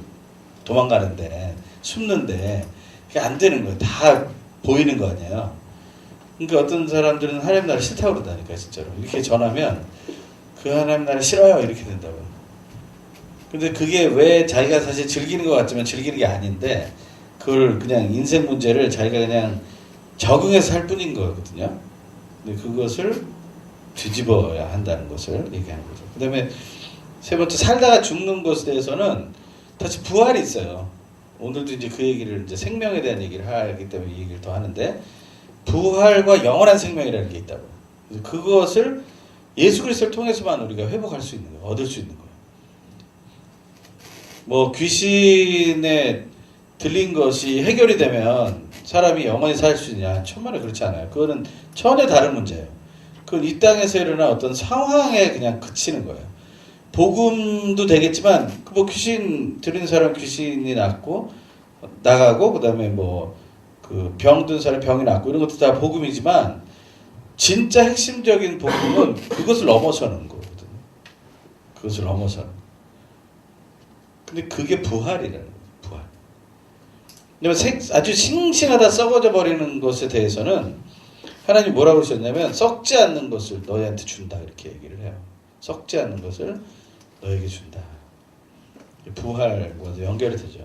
도망가는데, 숨는데 그게 안 되는 거예요. 다 보이는 거 아니에요. 그러니까 어떤 사람들은 하나님 나라 싫다고 그러다니까 진짜로. 이렇게 전하면 그 하나님 나라 싫어요 이렇게 된다고요. 근데 그게 왜 자기가 사실 즐기는 것 같지만 즐기는 게 아닌데 그걸 그냥 인생 문제를 자기가 그냥 적응해서 살 뿐인 거거든요. 근데 그것을 뒤집어야 한다는 것을 얘기하는 거죠. 그 다음에 세 번째, 살다가 죽는 것에 대해서는 다시 부활이 있어요. 오늘도 이제 그 얘기를 이제 생명에 대한 얘기를 하기 때문에 이 얘기를 더 하는데 부활과 영원한 생명이라는 게 있다고. 그래서 그것을 예수 그리스도를 통해서만 우리가 회복할 수 있는 거예요. 얻을 수 있는 거예요. 뭐 귀신에 들린 것이 해결이 되면 사람이 영원히 살 수 있냐? 천만에 그렇지 않아요. 그거는 전혀 다른 문제예요. 그건 이 땅에서 일어난 어떤 상황에 그냥 그치는 거예요. 복음도 되겠지만 뭐 귀신 들린 사람 귀신이 낫고 나가고 그다음에 뭐 그 병든 사람 병이 낫고 이런 것도 다 복음이지만 진짜 핵심적인 복음은 그것을 넘어서는 거거든요. 그것을 넘어서는. 근데 그게 부활이라는 거예요. 부활. 왜냐면 아주 싱싱하다 썩어져 버리는 것에 대해서는 하나님 뭐라고 그러셨냐면 썩지 않는 것을 너희한테 준다 이렇게 얘기를 해요. 썩지 않는 것을 너에게 준다. 부활과 연결이 되죠.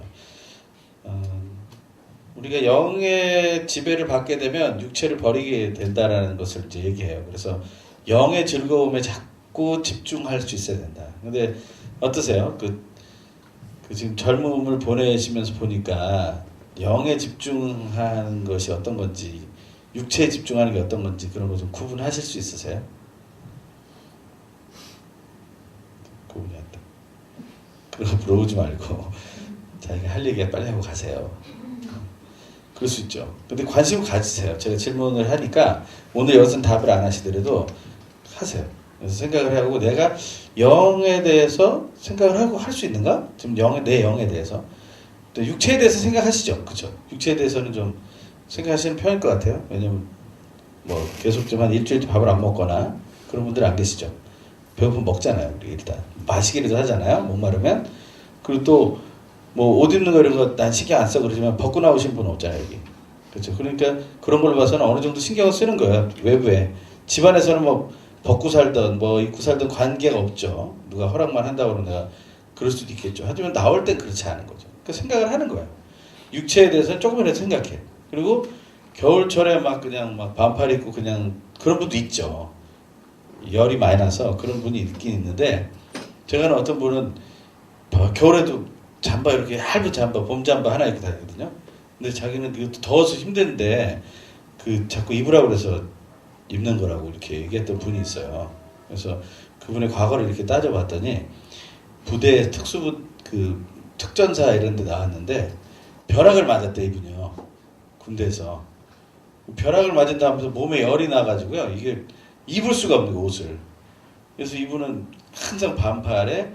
우리가 영의 지배를 받게 되면 육체를 버리게 된다라는 것을 이제 얘기해요. 그래서 영의 즐거움에 자꾸 집중할 수 있어야 된다. 근데 어떠세요? 그 지금 젊음을 보내시면서 보니까 영에 집중하는 것이 어떤 건지, 육체에 집중하는 게 어떤 건지 그런 거 좀 구분하실 수 있으세요? 구분이 안 돼. 그런 거 물어보지 말고 자기가 할 얘기 빨리 하고 가세요. 그럴 수 있죠. 근데 관심을 가지세요. 제가 질문을 하니까 오늘 여기서는 답을 안 하시더라도 하세요. 그래서 생각을 하고 내가 영에 대해서 생각을 하고 할 수 있는가? 지금 내 영에 대해서. 또 육체에 대해서 생각하시죠. 그렇죠? 육체에 대해서는 좀 생각하시는 편일 것 같아요. 왜냐면 뭐 계속 좀 한 일주일째 밥을 안 먹거나 그런 분들 안 계시죠. 배고프면 먹잖아요. 우리 일단 마시기라도 하잖아요. 목마르면. 그리고 또 뭐 옷 입는 거 이런 거 난 신경 안 써 그러지만 벗고 나오신 분은 없잖아요. 여기. 그렇죠. 그러니까 그런 걸 봐서는 어느 정도 신경을 쓰는 거예요. 외부에. 집안에서는 뭐 벗고 살던 뭐 입고 살던 관계가 없죠. 누가 허락만 한다고 그러면 내가 그럴 수도 있겠죠. 하지만 나올 땐 그렇지 않은 거죠. 그러니까 생각을 하는 거예요. 육체에 대해서는 조금이라도 생각해. 그리고 겨울철에 막 그냥 막 반팔 입고 그냥 그런 분도 있죠. 열이 많이 나서 그런 분이 있긴 있는데 제가 아는 어떤 분은 겨울에도 잠바 이렇게 얇은 잠바, 봄 잠바 하나 입고 다니거든요. 근데 자기는 이것도 더워서 힘든데 그 자꾸 입으라고 그래서 입는 거라고 이렇게 얘기했던 분이 있어요. 그래서 그분의 과거를 이렇게 따져봤더니 부대 특수부 그 특전사 이런 데 나왔는데 벼락을 맞았대 이분이요. 군대에서. 벼락을 맞은 다음에 몸에 열이 나가지고요. 이게 입을 수가 없는 거 옷을. 그래서 이분은 항상 반팔에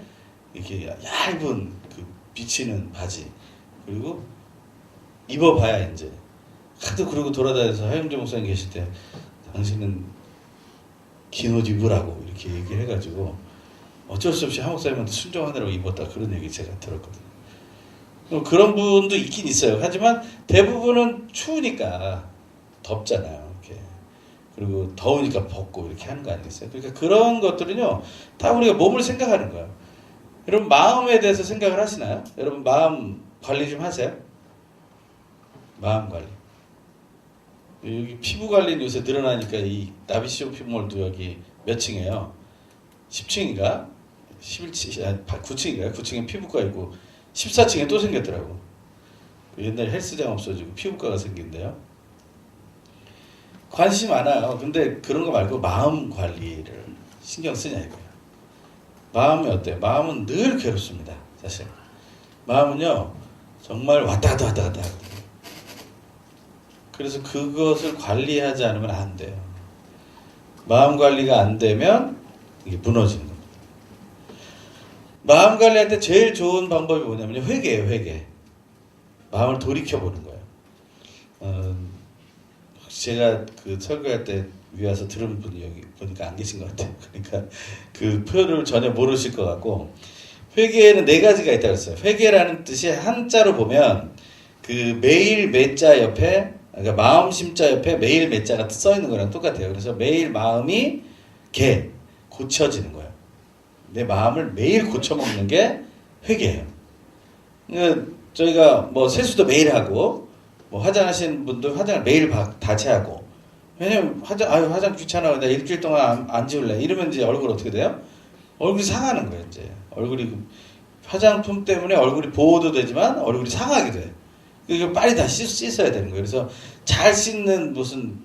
이렇게 얇은 그 비치는 바지 그리고 입어봐야 이제 하도 그러고 돌아다녀서 하영재 목사님 계실 때 당신은 긴 옷 입으라고 이렇게 얘기를 해가지고 어쩔 수 없이 하 목사님한테 순종하느라고 입었다 그런 얘기 제가 들었거든요. 그런 분도 있긴 있어요. 하지만 대부분은 추우니까 덥잖아요. 이렇게. 그리고 더우니까 벗고 이렇게 하는 거 아니겠어요? 그러니까 그런 것들은요 다 우리가 몸을 생각하는 거예요. 여러분 마음에 대해서 생각을 하시나요? 여러분 마음 관리 좀 하세요? 마음 관리. 여기 피부 관리는 요새 늘어나니까 이 나비쇼 피부몰도 여기 몇 층이에요? 10층인가? 11층, 9층인가요? 9층에 피부과 있고 14층에 또 생겼더라고. 옛날에 헬스장 없어지고 피부과가 생긴대요. 관심 많아요. 근데 그런 거 말고 마음 관리를 신경 쓰냐 이거예요. 마음이 어때요? 마음은 늘 괴롭습니다. 사실. 마음은요 정말 왔다 갔다 왔다 갔다 하거든요. 그래서 그것을 관리하지 않으면 안 돼요. 마음 관리가 안 되면 이게 무너지는 겁니다. 마음 관리할 때 제일 좋은 방법이 뭐냐면요. 회개예요. 회개. 마음을 돌이켜보는 거예요. 제가 그 설교할 때 위에 와서 들은 분이 여기 보니까 안 계신 것 같아요. 그러니까 그 표현을 전혀 모르실 것 같고 회개에는 4가지가 있다고 했어요. 회개라는 뜻이 한자로 보면 그 매일 매자 옆에 그러니까 마음 심자 옆에 매일 매자가 써 있는 거랑 똑같아요. 그래서 매일 마음이 고쳐지는 거예요. 내 마음을 매일 고쳐먹는 게 회개예요. 그러니까 저희가 뭐 세수도 매일 하고 뭐 화장하시는 분들 화장을 매일 다 채하고 왜냐면 화장 귀찮아 나 일주일 동안 안 지울래 이러면 이제 얼굴 어떻게 돼요? 얼굴이 상하는 거예요. 이제 얼굴이 화장품 때문에 얼굴이 보호도 되지만 얼굴이 상하게 돼. 이거 빨리 다 씻어야 되는 거예요. 그래서 잘 씻는 무슨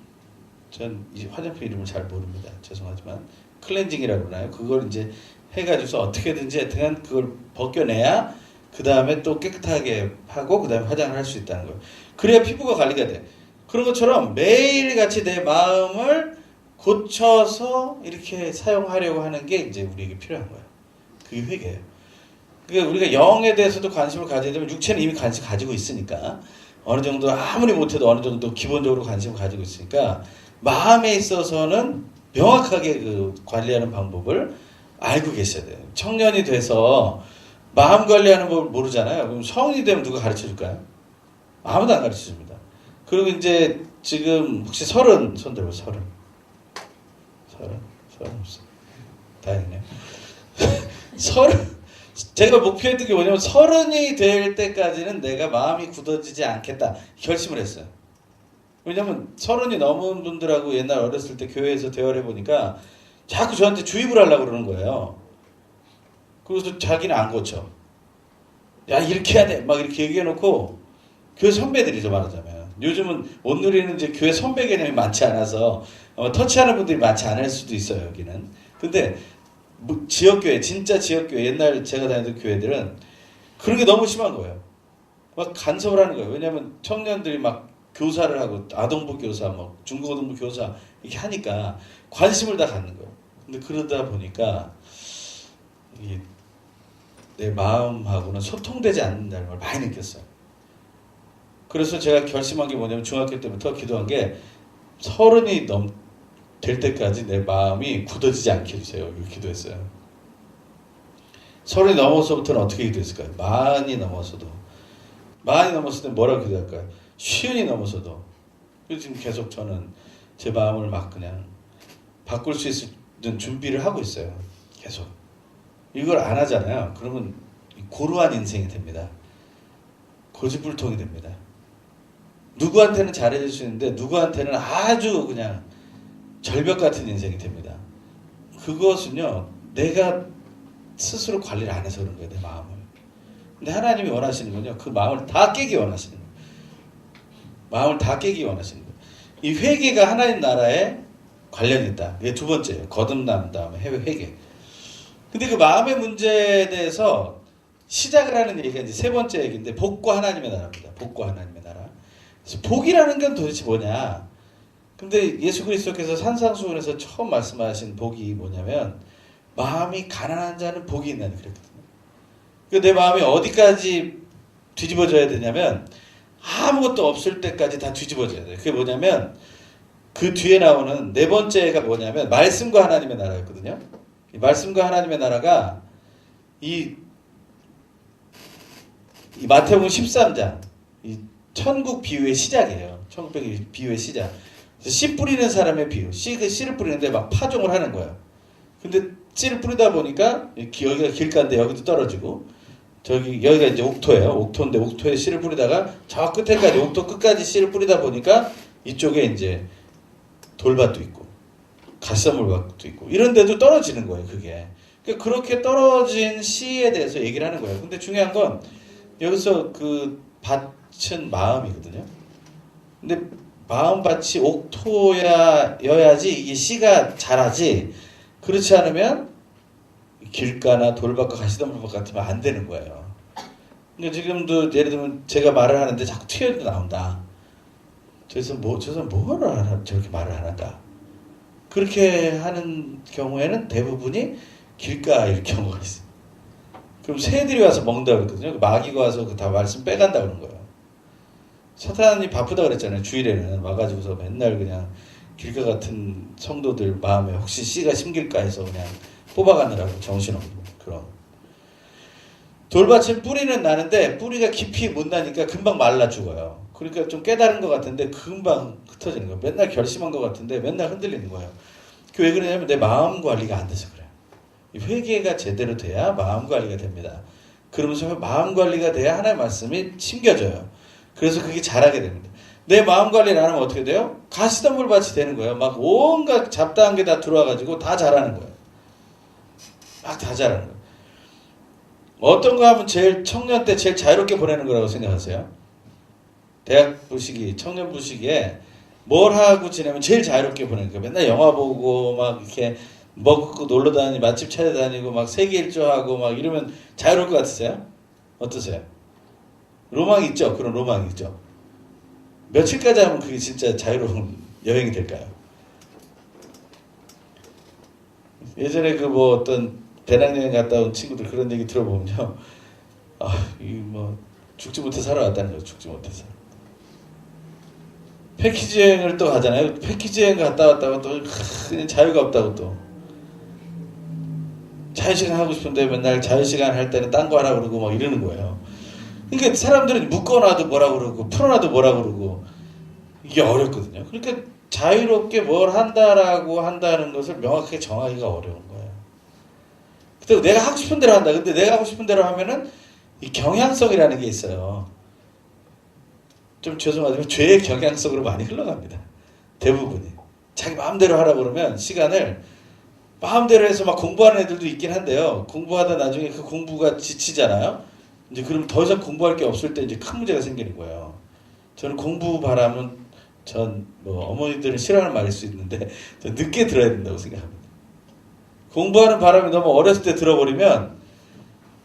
전 이 화장품 이름을 잘 모릅니다. 죄송하지만 클렌징이라고 그러나요? 그걸 이제 해가지고서 어떻게든지 하여튼 그걸 벗겨내야 그 다음에 또 깨끗하게 하고 그 다음에 화장을 할 수 있다는 거예요. 그래야 피부가 관리가 돼. 그런 것처럼 매일같이 내 마음을 고쳐서 이렇게 사용하려고 하는 게 이제 우리에게 필요한 거예요. 그게 회개예요. 그러니까 우리가 영에 대해서도 관심을 가져야 되면 육체는 이미 관심 가지고 있으니까 어느 정도 아무리 못해도 어느 정도 기본적으로 관심을 가지고 있으니까 마음에 있어서는 명확하게 그 관리하는 방법을 알고 계셔야 돼요. 청년이 돼서 마음 관리하는 법을 모르잖아요. 그럼 성인이 되면 누가 가르쳐 줄까요? 아무도 안 가르쳐 줍니다. 그리고 이제 지금 혹시 30 손 들고 30 없어. 다행이네요. 30 제가 목표했던 게 뭐냐면 30이 될 때까지는 내가 마음이 굳어지지 않겠다 결심을 했어요. 왜냐면 30이 넘은 분들하고 옛날 어렸을 때 교회에서 대화를 해보니까 자꾸 저한테 주입을 하려고 그러는 거예요. 그래서 자기는 안 고쳐. 야 이렇게 해야 돼. 막 이렇게 얘기해놓고 교회 선배들이죠 말하자면. 요즘은 오늘에는 이제 교회 선배 개념이 많지 않아서 터치하는 분들이 많지 않을 수도 있어요 여기는. 근데 뭐 지역교회 진짜 지역교회 옛날 제가 다니던 교회들은 그런 게 너무 심한 거예요. 막 간섭을 하는 거예요. 왜냐하면 청년들이 막 교사를 하고 아동부 교사, 뭐 중고등부 교사 이렇게 하니까 관심을 다 갖는 거예요. 근데 그러다 보니까 이게 내 마음하고는 소통되지 않는다는 걸 많이 느꼈어요. 그래서 제가 결심한 게 뭐냐면 중학교 때부터 기도한 게 30이 될 때까지 내 마음이 굳어지지 않게 해주세요. 이렇게 기도했어요. 30이 넘어서부터는 어떻게 기도했을까요? 많이 넘었을 때 뭐라고 기도할까요? 50이 넘어서도. 그래서 지금 계속 저는 제 마음을 막 그냥 바꿀 수 있는 준비를 하고 있어요. 계속. 이걸 안 하잖아요. 그러면 고루한 인생이 됩니다. 고집불통이 됩니다. 누구한테는 잘해줄 수 있는데 누구한테는 아주 그냥 절벽 같은 인생이 됩니다. 그것은요 내가 스스로 관리를 안 해서 그런 거예요. 내 마음을. 근데 하나님이 원하시는 건요 그 마음을 다 깨기 원하시는 거예요. 마음을 다 깨기 원하시는 거예요. 이 회개가 하나님 나라에 관련이 있다. 이게 두 번째예요. 거듭남 다음에 회개. 근데 그 마음의 문제에 대해서 시작을 하는 얘기가 이제 세 번째 얘기인데 복과 하나님의 나라입니다. 복과 하나님의 나라. 그래서 복이라는 건 도대체 뭐냐? 근데 예수 그리스도께서 산상수훈에서 처음 말씀하신 복이 뭐냐면 마음이 가난한 자는 복이 있나니 그랬거든요. 그러니까 내 마음이 어디까지 뒤집어져야 되냐면 아무것도 없을 때까지 다 뒤집어져야 돼요. 그게 뭐냐면 그 뒤에 나오는 네 번째가 뭐냐면 말씀과 하나님의 나라였거든요. 이 말씀과 하나님의 나라가 이 마태복음 13장 이 천국 비유의 시작이에요. 천국 비유의 시작. 씨 뿌리는 사람의 비유. 씨를 뿌리는데 막 파종을 하는 거예요. 근데 씨를 뿌리다 보니까 여기가 길가인데 여기도 떨어지고 여기가 이제 옥토예요. 옥토인데 옥토에 씨를 뿌리다가 저 끝에까지 옥토 끝까지 씨를 뿌리다 보니까 이쪽에 이제 돌밭도 있고 갓선물밭도 있고 이런 데도 떨어지는 거예요. 그게. 그러니까 그렇게 떨어진 씨에 대해서 얘기를 하는 거예요. 근데 중요한 건 여기서 그 밭은 마음이거든요. 근데 마음밭이 옥토여야지 이게 씨가 자라지. 그렇지 않으면 길가나 돌밭과 가시덤불밭 같으면 안 되는 거예요. 그러니까 지금도 예를 들면 제가 말을 하는데 자꾸 튀어도 나온다. 저 사람 뭐를 하나 저렇게 말을 하는가. 그렇게 하는 경우에는 대부분이 길가일 경우가 있어요. 그럼 새들이 와서 먹는다고 그랬거든요. 마귀가 와서 다 말씀 빼간다고 그런 거예요. 사탄이 바쁘다 그랬잖아요. 주일에는 와가지고서 맨날 그냥 길가 같은 성도들 마음에 혹시 씨가 심길까 해서 그냥 뽑아가느라고 정신없는 그런. 돌밭은 뿌리는 나는데 뿌리가 깊이 못 나니까 금방 말라 죽어요. 그러니까 좀 깨달은 것 같은데 금방 흩어지는 거예요. 맨날 결심한 것 같은데 맨날 흔들리는 거예요. 왜 그러냐면 내 마음 관리가 안 돼서 그래요. 회개가 제대로 돼야 마음 관리가 됩니다. 그러면서 마음 관리가 돼야 하나님의 말씀이 심겨져요. 그래서 그게 잘하게 됩니다. 내 마음 관리를 안 하면 어떻게 돼요? 가시덤불밭이 되는 거예요. 막 온갖 잡다한 게 다 들어와가지고 다 자라는 거예요. 막 다 자라는 거예요. 어떤 거 하면 제일 청년 때 제일 자유롭게 보내는 거라고 생각하세요? 대학부 시기, 청년부 시기에 뭘 하고 지내면 제일 자유롭게 보내는 거예요. 맨날 영화 보고 막 이렇게 먹고 놀러 다니고 맛집 찾아다니고 막 세계 일주하고 막 이러면 자유로울 것 같으세요? 어떠세요? 로망이 있죠? 그런 로망이 있죠? 며칠까지 하면 그게 진짜 자유로운 여행이 될까요? 예전에 그 뭐 어떤 배낭여행 갔다 온 친구들 그런 얘기 들어보면요. 죽지 못해 살아왔다는 거죠. 죽지 못해서. 패키지 여행을 또 가잖아요. 패키지 여행 갔다 왔다가 또 그냥 자유가 없다고 또. 자유시간 하고 싶은데 맨날 자유시간 할 때는 딴 거 하라고 그러고 막 이러는 거예요. 그러니까 사람들은 묶어놔도 뭐라 그러고 풀어놔도 뭐라 그러고 이게 어렵거든요. 그러니까 자유롭게 뭘 한다라고 한다는 것을 명확하게 정하기가 어려운 거예요. 그때 내가 하고 싶은 대로 한다. 근데 내가 하고 싶은 대로 하면은 이 경향성이라는 게 있어요. 좀 죄송하지만 죄의 경향성으로 많이 흘러갑니다. 대부분이. 자기 마음대로 하라고 그러면 시간을 마음대로 해서 막 공부하는 애들도 있긴 한데요. 공부하다 나중에 그 공부가 지치잖아요. 이제 그럼 더 이상 공부할 게 없을 때 이제 큰 문제가 생기는 거예요. 저는 공부 바람은 어머니들은 싫어하는 말일 수 있는데 전 늦게 들어야 된다고 생각합니다. 공부하는 바람이 너무 어렸을 때 들어버리면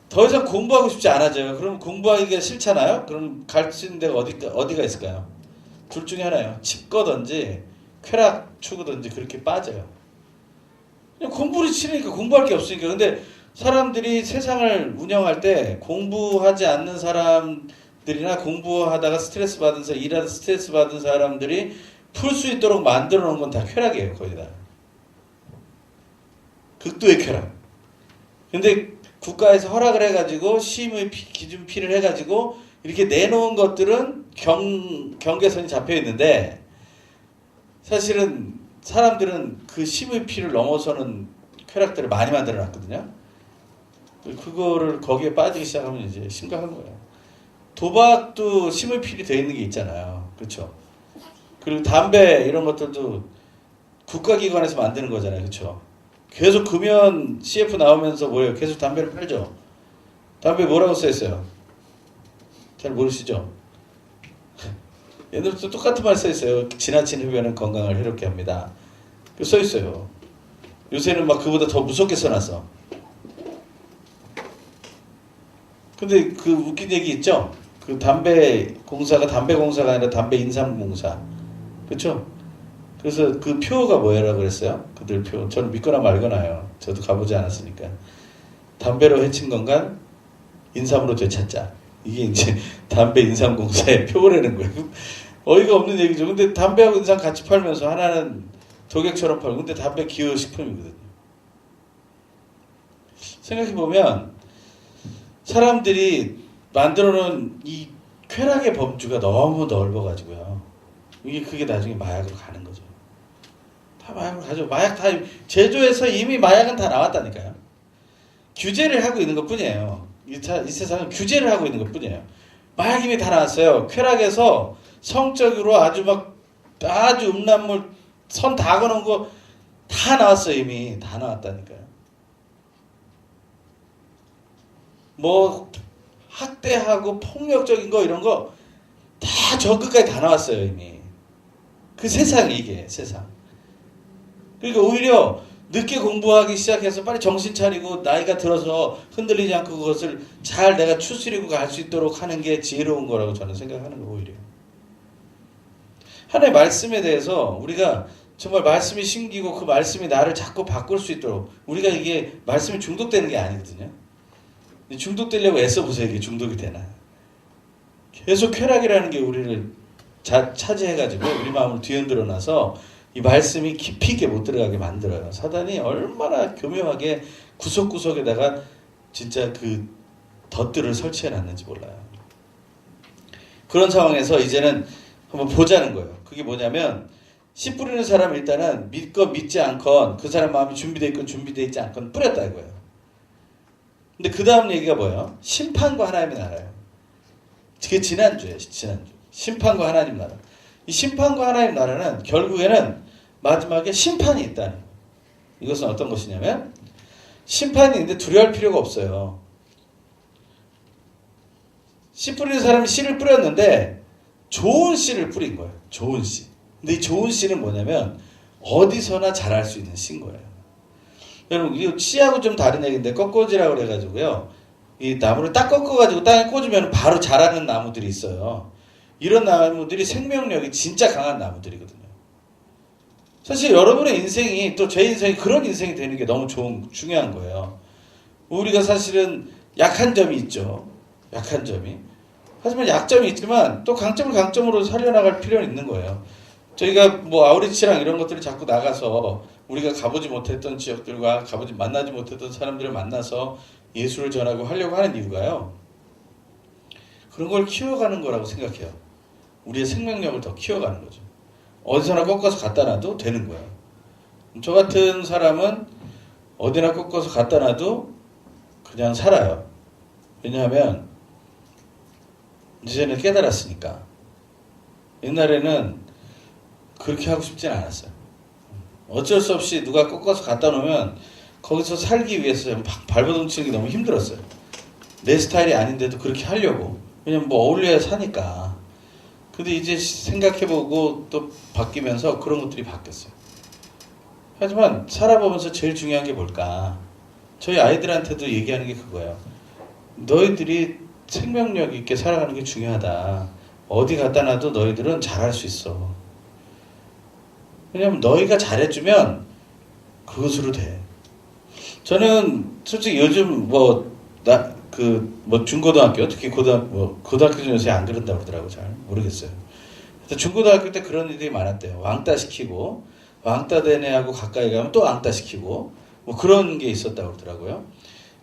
더 이상 공부하고 싶지 않아져요. 그럼 공부하기가 싫잖아요. 그럼 갈 수 있는 데가 어디가 있을까요? 둘 중에 하나예요. 칩거든지 쾌락 추구든지 그렇게 빠져요. 그냥 공부를 치니까 공부할 게 없으니까. 근데 사람들이 세상을 운영할 때 공부하지 않는 사람들이나 공부하다가 스트레스 받은 사람, 일하다 스트레스 받은 사람들이 풀 수 있도록 만들어 놓은 건 다 쾌락이에요. 거의 다. 극도의 쾌락. 근데 국가에서 허락을 해가지고 시임의 기준피를 해가지고 이렇게 내놓은 것들은 경계선이 잡혀 있는데 사실은 사람들은 그 심의 피를 넘어서는 쾌락들을 많이 만들어 놨거든요. 그거를 거기에 빠지기 시작하면 이제 심각한 거예요. 도박도 심의 필이 되어 있는 게 있잖아요. 그렇죠? 그리고 담배 이런 것들도 국가기관에서 만드는 거잖아요. 그렇죠? 계속 금연 CF 나오면서 뭐예요? 계속 담배를 팔죠. 담배 뭐라고 써있어요? 잘 모르시죠? 옛날부터 똑같은 말 써 있어요. 지나친 흡연은 건강을 해롭게 합니다. 써 있어요. 요새는 막 그보다 더 무섭게 써놨어. 근데 그 웃긴 얘기 있죠? 그 담배 공사가 아니라 담배 인삼공사. 그렇죠? 그래서 그 표가 뭐라고 그랬어요? 그들 표. 저는 믿거나 말거나요. 저도 가보지 않았으니까. 담배로 해친 건간 인삼으로 되찾자. 이게 이제 담배 인삼공사의 표라는 거예요. 어이가 없는 얘기죠. 근데 담배하고 인삼 같이 팔면서 하나는 독약처럼 팔고, 근데 담배 기호식품이거든요. 생각해보면 사람들이 만들어놓은 이 쾌락의 범주가 너무 넓어가지고요. 그게 나중에 마약으로 가는 거죠. 다 마약으로 가죠. 마약 다 제조해서 이미 마약은 다 나왔다니까요. 규제를 하고 있는 것 뿐이에요. 이 세상은 규제를 하고 있는 것 뿐이에요. 마약 이미 다 나왔어요. 쾌락에서 성적으로 아주 음란물 선 다 거놓은 거 다 나왔어요. 이미 다 나왔다니까요. 뭐 학대하고 폭력적인 거 이런 거 다 저 끝까지 다 나왔어요. 이미. 그 세상이 이게 세상. 그러니까 오히려 늦게 공부하기 시작해서 빨리 정신 차리고 나이가 들어서 흔들리지 않고 그것을 잘 내가 추스리고 갈 수 있도록 하는 게 지혜로운 거라고 저는 생각하는 거예요. 오히려. 하나님의 말씀에 대해서 우리가 정말 말씀이 심기고 그 말씀이 나를 자꾸 바꿀 수 있도록, 우리가 이게 말씀이 중독되는 게 아니거든요. 중독되려고 애써보세요. 이게 중독이 되나. 계속 쾌락이라는 게 우리를 차지해가지고 우리 마음을 뒤흔들어 놔서 이 말씀이 깊이 있게 못 들어가게 만들어요. 사단이 얼마나 교묘하게 구석구석에다가 진짜 그 덫들을 설치해 놨는지 몰라요. 그런 상황에서 이제는 한번 보자는 거예요. 그게 뭐냐면, 씨 뿌리는 사람 일단은 믿건 믿지 않건, 그 사람 마음이 준비되어 있건 준비되어 있지 않건 뿌렸다 이거예요. 근데 그 다음 얘기가 뭐예요? 심판과 하나님의 나라예요. 그게 지난주에 심판과 하나님 나라. 이 심판과 하나님 나라는 결국에는 마지막에 심판이 있다는 거예요. 이것은 어떤 것이냐면, 심판이 있는데 두려워할 필요가 없어요. 씨 뿌리는 사람이 씨를 뿌렸는데 좋은 씨를 뿌린 거예요. 좋은 씨. 근데 이 좋은 씨는 뭐냐면 어디서나 자랄 수 있는 씨인 거예요. 여러분, 이 씨하고 좀 다른 얘기인데, 꺾어지라고 그래가지고요, 이 나무를 딱 꺾어가지고 땅에 꽂으면 바로 자라는 나무들이 있어요. 이런 나무들이 생명력이 진짜 강한 나무들이거든요. 사실 여러분의 인생이, 또 제 인생이 그런 인생이 되는 게 너무 중요한 거예요. 우리가 사실은 약한 점이 있죠. 약한 점이. 하지만 약점이 있지만 또 강점으로 살려나갈 필요는 있는 거예요. 저희가 뭐 아우리치랑 이런 것들을 자꾸 나가서 우리가 가보지 못했던 지역들과 만나지 못했던 사람들을 만나서 예수를 전하고 하려고 하는 이유가요, 그런 걸 키워가는 거라고 생각해요. 우리의 생명력을 더 키워가는 거죠. 어디서나 꺾어서 갖다 놔도 되는 거예요. 저 같은 사람은 어디나 꺾어서 갖다 놔도 그냥 살아요. 왜냐하면 이제는 깨달았으니까. 옛날에는 그렇게 하고 싶진 않았어요. 어쩔 수 없이 누가 꺾어서 갖다 놓으면 거기서 살기 위해서 막 발버둥치는 게 너무 힘들었어요. 내 스타일이 아닌데도 그렇게 하려고. 왜냐면 뭐 어울려야 사니까. 근데 이제 생각해보고 또 바뀌면서 그런 것들이 바뀌었어요. 하지만 살아보면서 제일 중요한 게 뭘까? 저희 아이들한테도 얘기하는 게 그거예요. 너희들이 생명력 있게 살아가는 게 중요하다. 어디 갖다 놔도 너희들은 잘할 수 있어. 왜냐면 너희가 잘해주면 그것으로 돼. 저는 솔직히 요즘 중고등학교, 특히 고등학교 중 요새 안 그런다고 그러더라고. 잘 모르겠어요. 중고등학교 때 그런 일들이 많았대요. 왕따 시키고, 왕따 된 애하고 가까이 가면 또 왕따 시키고, 뭐 그런 게 있었다고 그러더라고요.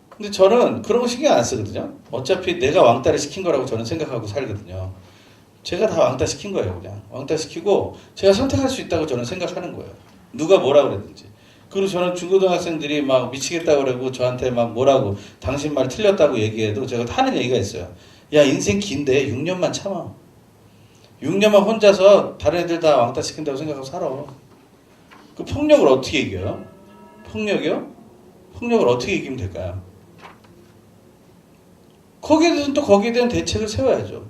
근데 저는 그런 거 신경 안 쓰거든요. 어차피 내가 왕따를 시킨 거라고 저는 생각하고 살거든요. 제가 다 왕따 시킨 거예요. 그냥 왕따 시키고 제가 선택할 수 있다고 저는 생각하는 거예요. 누가 뭐라 그랬든지. 그리고 저는 중고등학생들이 막 미치겠다고 그러고 저한테 막 뭐라고 당신 말 틀렸다고 얘기해도 제가 하는 얘기가 있어요. 야, 인생 긴데 6년만 참아. 6년만 혼자서 다른 애들 다 왕따 시킨다고 생각하고 살아. 그 폭력을 어떻게 이겨요? 폭력이요? 폭력을 어떻게 이기면 될까요? 거기에 대해서 또 거기에 대한 대책을 세워야죠.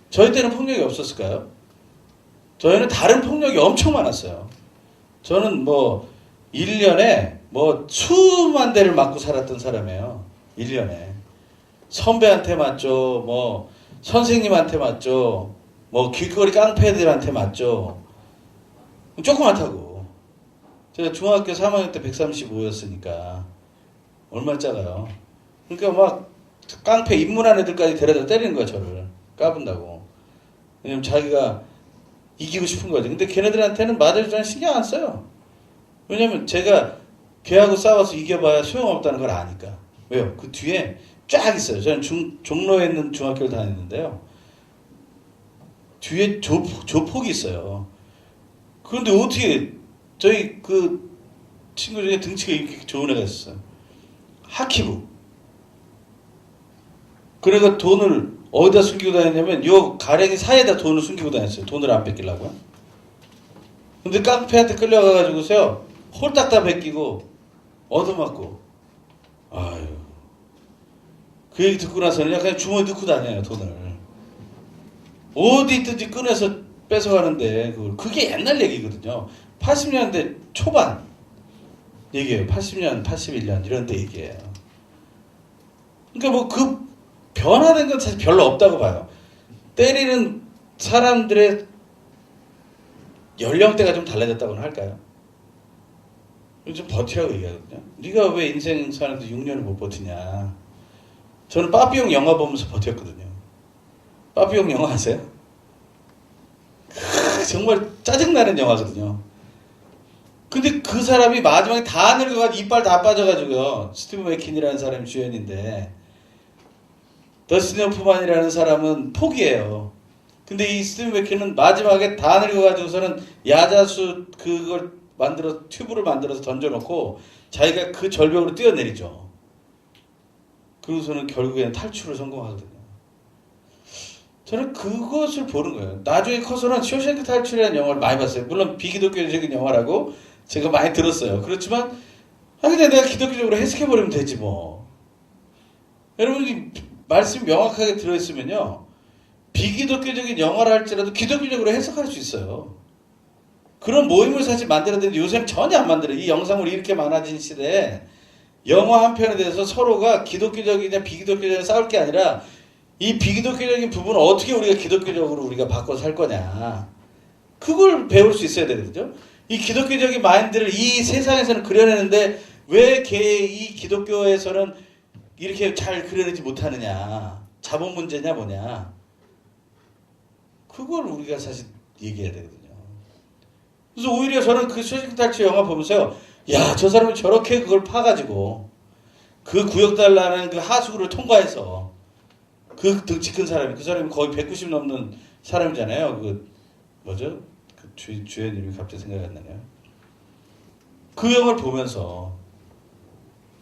저희 때는 폭력이 없었을까요? 저희는 다른 폭력이 엄청 많았어요. 저는 뭐 1년에 뭐 수만 대를 맞고 살았던 사람이에요. 1년에. 선배한테 맞죠. 뭐 선생님한테 맞죠. 뭐 길거리 깡패들한테 맞죠. 조그맣다고. 제가 중학교 3학년 때 135였으니까 얼마나 작아요. 그러니까 막 깡패 입문한 애들까지 데려다 때리는 거야, 저를. 까분다고. 왜냐면 자기가 이기고 싶은 거지. 근데 걔네들한테는 맞을 줄 신경 안 써요. 왜냐면 제가 걔하고 싸워서 이겨봐야 소용없다는 걸 아니까. 왜요? 그 뒤에 쫙 있어요. 저는 종로에 있는 중학교를 다녔는데요. 뒤에 조폭이 있어요. 그런데 어떻게 저희 그 친구 중에 등치가 이렇게 좋은 애가 있었어요. 하키부. 그래가 돈을 어디다 숨기고 다녔냐면 요 가랭이 사이에다 돈을 숨기고 다녔어요. 돈을 안 뺏기려고요. 근데 깡패한테 끌려가가지고서요. 홀딱 다 뺏기고 얻어맞고. 아유. 그 얘기 듣고 나서는 그냥 주머니 넣고 다녀요. 돈을. 어디 있든지 꺼내서 뺏어가는데 그게 옛날 얘기거든요. 80년대 초반 얘기예요. 80년, 81년 이런 때 얘기예요. 그러니까 뭐 그 변화된 건 사실 별로 없다고 봐요. 때리는 사람들의 연령대가 좀 달라졌다고는 할까요? 좀 버티라고 얘기하거든요. 네가 왜 인생 사는데 6년을 못 버티냐. 저는 빠삐용 영화 보면서 버텼거든요. 빠삐용 영화 아세요? 정말 짜증나는 영화거든요. 근데 그 사람이 마지막에 다 늙어가지고 이빨 다 빠져가지고요. 스티브 맥킨이라는 사람이 주연인데 더스틴 호프만이라는 사람은 포기해요. 근데 이 스티브 맥킨은 마지막에 다 늙어가지고서는 야자수 그걸 튜브를 만들어서 던져놓고 자기가 그 절벽으로 뛰어내리죠. 그러고서는 결국에는 탈출을 성공하거든요. 저는 그것을 보는 거예요. 나중에 커서는 쇼생크 탈출이라는 영화를 많이 봤어요. 물론 비기독교적인 영화라고 제가 많이 들었어요. 그렇지만 그냥 내가 기독교적으로 해석해버리면 되지 뭐. 여러분이 말씀이 명확하게 들어있으면요. 비기독교적인 영화를 할지라도 기독교적으로 해석할 수 있어요. 그런 모임을 사실 만들어야 되는데 요새는 전혀 안 만들어요. 이 영상물이 이렇게 많아진 시대에 영화 한 편에 대해서 서로가 기독교적이냐 비기독교적이냐 싸울 게 아니라 이 비기독교적인 부분을 어떻게 우리가 기독교적으로 우리가 바꿔 살 거냐. 그걸 배울 수 있어야 되거든요. 이 기독교적인 마인드를 이 세상에서는 그려내는데 왜 이 기독교에서는 이렇게 잘 그려내지 못하느냐. 자본 문제냐 뭐냐. 그걸 우리가 사실 얘기해야 되거든요. 그래서 오히려 저는 그 쇼생크 탈출 영화 보면서요. 야, 저 사람이 저렇게 그걸 파가지고 그 구역 달라는 그 하수구를 통과해서 그 덩치 큰 사람이 그 사람이 거의 190 넘는 사람이잖아요. 그 뭐죠? 그 주연 이름이 갑자기 생각이 안 나네요. 그 영화를 보면서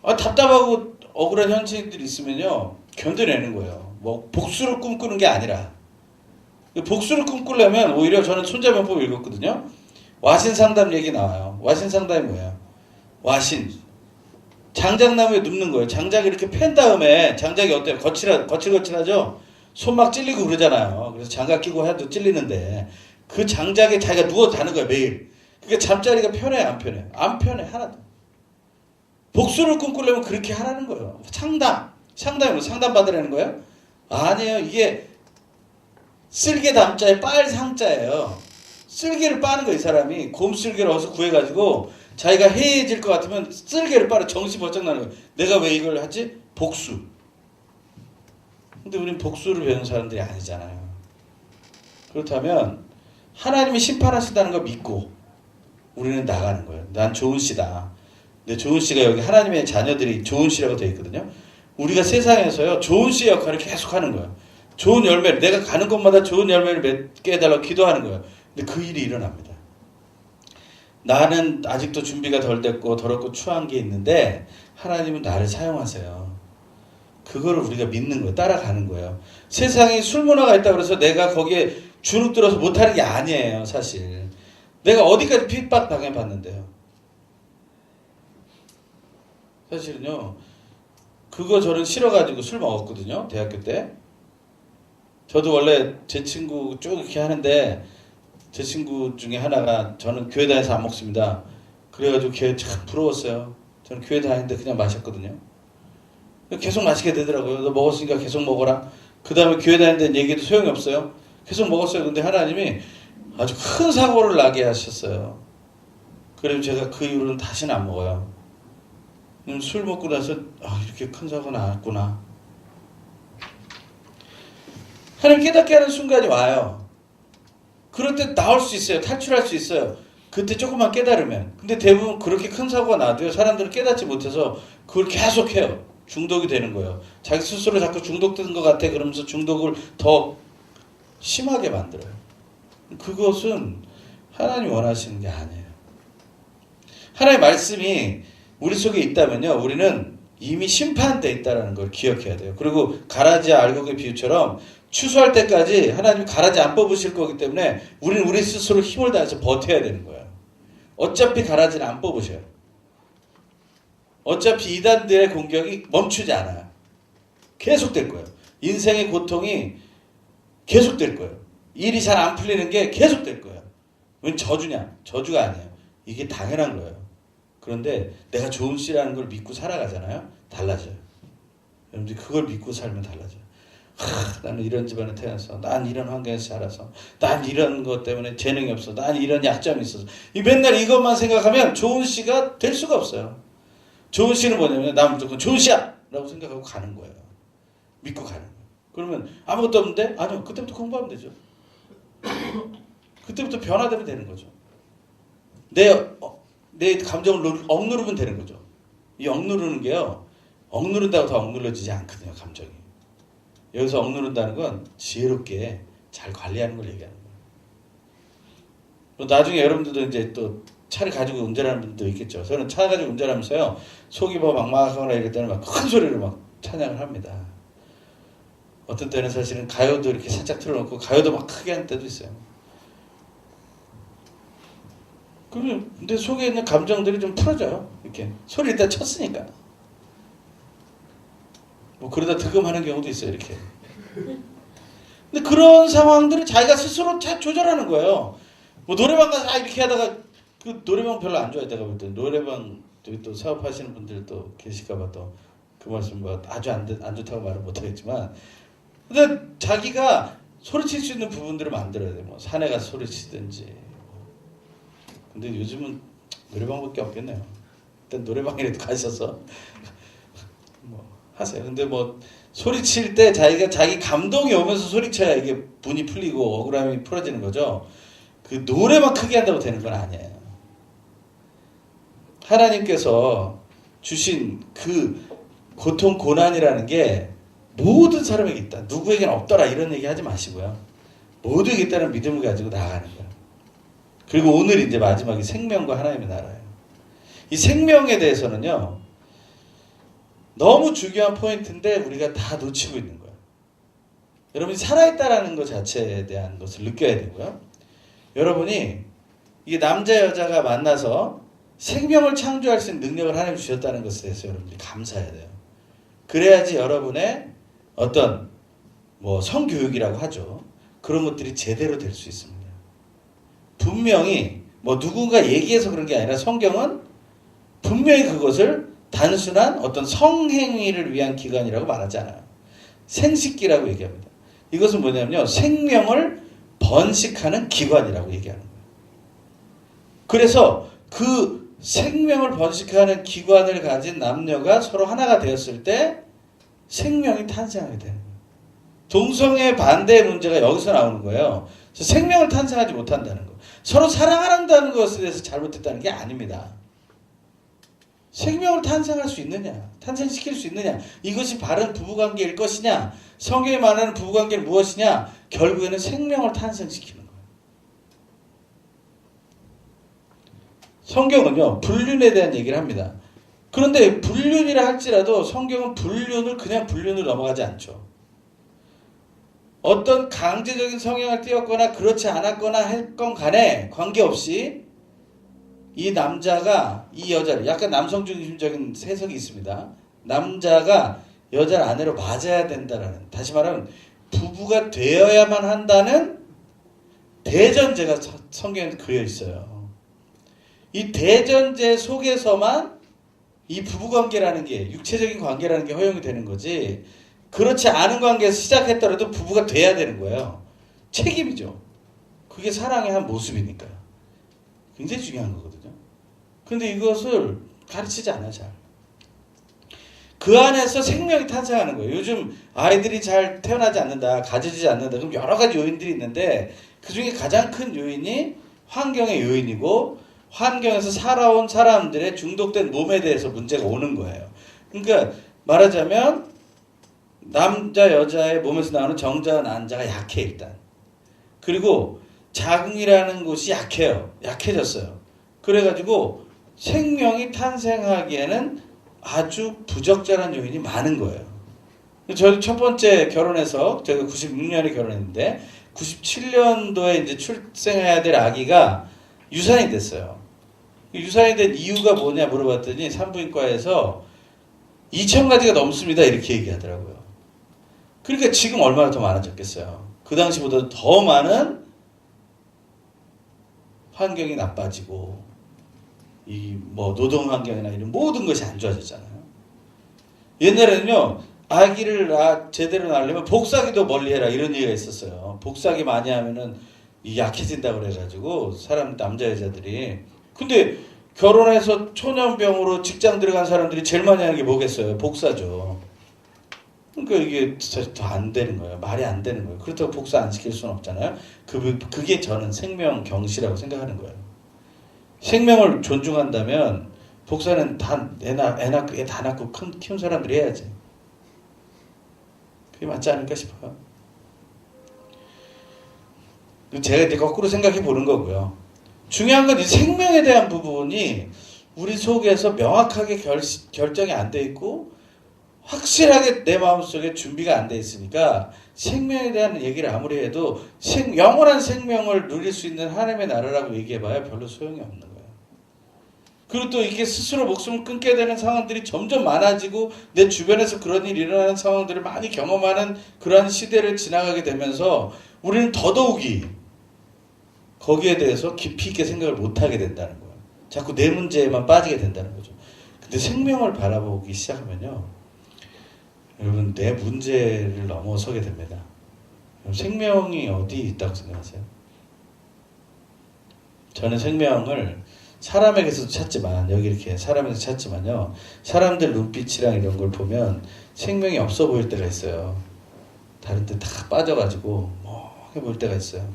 답답하고 억울한 현실들이 있으면요 견뎌내는 거예요. 뭐 복수를 꿈꾸는 게 아니라 복수를 꿈꾸려면 오히려 저는 손자병법 읽었거든요. 와신 상담 얘기 나와요. 와신 상담이 뭐예요? 와신 장작나무에 눕는 거예요. 장작 이렇게 팬 다음에 장작이 어때요? 거칠거칠하죠? 손 막 찔리고 그러잖아요. 그래서 장갑 끼고 해도 찔리는데 그 장작에 자기가 누워 자는 거예요. 매일. 그러니까 잠자리가 편해요? 안 편해요? 안 편해. 하나도. 복수를 꿈꾸려면 그렇게 하라는 거예요. 상담이 뭐 상담 받으라는 거예요? 아니에요. 이게 쓸개 담자에 빨 상자예요. 쓸개를 빠는 거예요. 이 사람이 곰쓸개를 어디서 구해가지고 자기가 해해질 것 같으면 쓸개를 빨아 정신 번쩍 나는 거예요. 내가 왜 이걸 하지? 복수. 근데 우린 복수를 배우는 사람들이 아니잖아요. 그렇다면 하나님이 심판하신다는 걸 믿고 우리는 나가는 거예요. 난 좋은 씨다. 근데 좋은 씨가 여기 하나님의 자녀들이 좋은 씨라고 되어 있거든요. 우리가 세상에서요 좋은 씨의 역할을 계속 하는 거예요. 좋은 열매를 내가 가는 곳마다 좋은 열매를 맺게 해달라고 기도하는 거예요. 근데 그 일이 일어납니다. 나는 아직도 준비가 덜 됐고 더럽고 추한 게 있는데 하나님은 나를 사용하세요. 그거를 우리가 믿는 거예요. 따라가는 거예요. 세상에 술문화가 있다고 해서 내가 거기에 주눅 들어서 못하는 게 아니에요. 사실 내가 어디까지 핍박 당해봤는데요. 사실은요 그거 저는 싫어가지고 술 먹었거든요. 대학교 때. 저도 원래 제 친구 쭉 이렇게 하는데 제 친구 중에 하나가 저는 교회 다녀서 안 먹습니다. 그래가지고 걔 참 부러웠어요. 저는 교회 다니는데 그냥 마셨거든요. 계속 마시게 되더라고요. 너 먹었으니까 계속 먹어라. 그 다음에 교회 다니는 얘기도 소용이 없어요. 계속 먹었어요. 근데 하나님이 아주 큰 사고를 나게 하셨어요. 그래서 제가 그 이후로는 다시는 안 먹어요. 술 먹고 나서 이렇게 큰 사고 나왔구나. 하나님 깨닫게 하는 순간이 와요. 그럴 때 나올 수 있어요. 탈출할 수 있어요. 그때 조금만 깨달으면. 근데 대부분 그렇게 큰 사고가 나도요. 사람들은 깨닫지 못해서 그걸 계속해요. 중독이 되는 거예요. 자기 스스로 자꾸 중독된 것 같아. 그러면서 중독을 더 심하게 만들어요. 그것은 하나님 원하시는 게 아니에요. 하나님의 말씀이 우리 속에 있다면요. 우리는 이미 심판돼 있다는 걸 기억해야 돼요. 그리고 가라지 알곡의 비유처럼 추수할 때까지 하나님이 가라지 안 뽑으실 거기 때문에 우리는 우리 스스로 힘을 다해서 버텨야 되는 거예요. 어차피 가라지는 안 뽑으셔요. 어차피 이단들의 공격이 멈추지 않아요. 계속될 거예요. 인생의 고통이 계속될 거예요. 일이 잘 안 풀리는 게 계속될 거예요. 왜 저주냐? 저주가 아니에요. 이게 당연한 거예요. 그런데 내가 좋은 씨라는 걸 믿고 살아가잖아요. 달라져요. 여러분들 그걸 믿고 살면 달라져요. 나는 이런 집안에 태어나서, 난 이런 환경에서 자라서, 난 이런 것 때문에 재능이 없어, 난 이런 약점이 있어서, 맨날 이것만 생각하면 좋은 씨가 될 수가 없어요. 좋은 씨는 뭐냐면 난 무조건 좋은 씨야! 라고 생각하고 가는 거예요. 믿고 가는 거예요. 그러면 아무것도 없는데? 아니요. 그때부터 공부하면 되죠. 그때부터 변화되면 되는 거죠. 내 감정을 억누르면 되는 거죠. 이 억누르는 게요. 억누른다고 더 억눌러지지 않거든요. 감정이. 여기서 억누른다는 건 지혜롭게 잘 관리하는 걸 얘기하는 거예요. 나중에 여러분들도 이제 또 차를 가지고 운전하는 분도 있겠죠. 저는 차 가지고 운전하면서요. 속이 막막하거나 이럴 때는 막 큰 소리로 막 찬양을 합니다. 어떤 때는 사실은 가요도 이렇게 살짝 틀어놓고 가요도 막 크게 하는 때도 있어요. 근데 속에 있는 감정들이 좀 풀어져요. 이렇게 소리 일단 쳤으니까. 뭐 그러다 득음하는 경우도 있어요. 이렇게. 근데 그런 상황들을 자기가 스스로 잘 조절하는 거예요. 뭐 노래방 가서 이렇게 하다가 그 노래방 별로 안 좋아해. 내가 볼 때 노래방 저기 또 사업하시는 분들 또 계실까봐 또 그 말씀 뭐 아주 안 좋다고 말은 못하겠지만, 근데 자기가 소리칠 수 있는 부분들을 만들어야 돼. 뭐 산에 가서 소리치든지. 근데 요즘은 노래방밖에 없겠네요. 일단 노래방이라도 가셔서 뭐 하세요. 근데 뭐 소리칠 때 자기가 자기 감동이 오면서 소리쳐야 이게 분이 풀리고 억울함이 풀어지는 거죠. 그 노래만 크게 한다고 되는 건 아니에요. 하나님께서 주신 그 고통 고난이라는 게 모든 사람에게 있다. 누구에게는 없더라 이런 얘기 하지 마시고요. 모두에게 있다는 믿음을 가지고 나아가는 거예요. 그리고 오늘 이제 마지막이 생명과 하나님의 나라예요. 이 생명에 대해서는요. 너무 중요한 포인트인데 우리가 다 놓치고 있는 거예요. 여러분이 살아있다라는 것 자체에 대한 것을 느껴야 되고요. 여러분이 이게 남자 여자가 만나서 생명을 창조할 수 있는 능력을 하나님 주셨다는 것에 대해서 여러분들이 감사해야 돼요. 그래야지 여러분의 어떤 뭐 성교육이라고 하죠. 그런 것들이 제대로 될 수 있습니다. 분명히 뭐 누군가 얘기해서 그런 게 아니라 성경은 분명히 그것을 단순한 어떤 성행위를 위한 기관이라고 말하지 않아요. 생식기라고 얘기합니다. 이것은 뭐냐면요. 생명을 번식하는 기관이라고 얘기하는 거예요. 그래서 그 생명을 번식하는 기관을 가진 남녀가 서로 하나가 되었을 때 생명이 탄생하게 되는 거예요. 동성애 반대의 문제가 여기서 나오는 거예요. 그래서 생명을 탄생하지 못한다는 거. 서로 사랑한다는 것에 대해서 잘못했다는 게 아닙니다. 생명을 탄생할 수 있느냐, 탄생시킬 수 있느냐, 이것이 바른 부부관계일 것이냐, 성경이 말하는 부부관계는 무엇이냐, 결국에는 생명을 탄생시키는 거예요. 성경은요, 불륜에 대한 얘기를 합니다. 그런데 불륜이라 할지라도 성경은 불륜을 그냥 불륜으로 넘어가지 않죠. 어떤 강제적인 성향을 띄었거나 그렇지 않았거나 할 건 간에 관계없이 이 남자가 이 여자를, 약간 남성 중심적인 해석이 있습니다. 남자가 여자를 아내로 맞아야 된다라는, 다시 말하면 부부가 되어야만 한다는 대전제가 성경에 그려 있어요. 이 대전제 속에서만 이 부부관계라는 게, 육체적인 관계라는 게 허용이 되는 거지, 그렇지 않은 관계에서 시작했더라도 부부가 돼야 되는 거예요. 책임이죠. 그게 사랑의 한 모습이니까요. 굉장히 중요한 거거든요. 근데 이것을 가르치지 않아요, 잘. 그 안에서 생명이 탄생하는 거예요. 요즘 아이들이 잘 태어나지 않는다, 가져지지 않는다, 그럼 여러 가지 요인들이 있는데 그 중에 가장 큰 요인이 환경의 요인이고, 환경에서 살아온 사람들의 중독된 몸에 대해서 문제가 오는 거예요. 그러니까 말하자면 남자 여자의 몸에서 나오는 정자와 난자가 약해 일단. 그리고 자궁이라는 곳이 약해요. 약해졌어요. 그래가지고 생명이 탄생하기에는 아주 부적절한 요인이 많은 거예요. 저도 첫 번째 결혼해서, 제가 96년에 결혼했는데 97년도에 이제 출생해야 될 아기가 유산이 됐어요. 유산이 된 이유가 뭐냐 물어봤더니 산부인과에서 2,000가지가 넘습니다 이렇게 얘기하더라고요. 그러니까 지금 얼마나 더 많아졌겠어요. 그 당시보다 더 많은 환경이 나빠지고, 이 뭐 노동 환경이나 이런 모든 것이 안 좋아졌잖아요. 옛날에는요, 아기를 제대로 낳으려면 복사기도 멀리해라 이런 얘기가 있었어요. 복사기 많이 하면은 약해진다고 그래가지고 남자 여자들이. 근데 결혼해서 초년병으로 직장 들어간 사람들이 제일 많이 하는 게 뭐겠어요? 복사죠. 그러니까 이게 더 안 되는 거예요. 말이 안 되는 거예요. 그렇다고 복사 안 시킬 수는 없잖아요. 그게 저는 생명 경시라고 생각하는 거예요. 생명을 존중한다면 복사는 애 다 낳고 키운 사람들이 해야지. 그게 맞지 않을까 싶어요. 제가 이제 거꾸로 생각해 보는 거고요. 중요한 건 이 생명에 대한 부분이 우리 속에서 명확하게 결정이 안 돼 있고 확실하게 내 마음속에 준비가 안 돼 있으니까 생명에 대한 얘기를 아무리 해도 영원한 생명을 누릴 수 있는 하나님의 나라라고 얘기해봐야 별로 소용이 없는 거예요. 그리고 또 이게 스스로 목숨을 끊게 되는 상황들이 점점 많아지고 내 주변에서 그런 일이 일어나는 상황들을 많이 경험하는 그러한 시대를 지나가게 되면서 우리는 더더욱이 거기에 대해서 깊이 있게 생각을 못하게 된다는 거예요. 자꾸 내 문제에만 빠지게 된다는 거죠. 근데 생명을 바라보기 시작하면요, 여러분 내 문제를 넘어서게 됩니다. 생명이 어디 있다고 생각하세요? 저는 생명을 사람에게서도 찾지만, 여기 이렇게 사람에게서 찾지만요, 사람들 눈빛이랑 이런 걸 보면 생명이 없어 보일 때가 있어요. 다른 데 다 빠져가지고 멍해 보일 때가 있어요.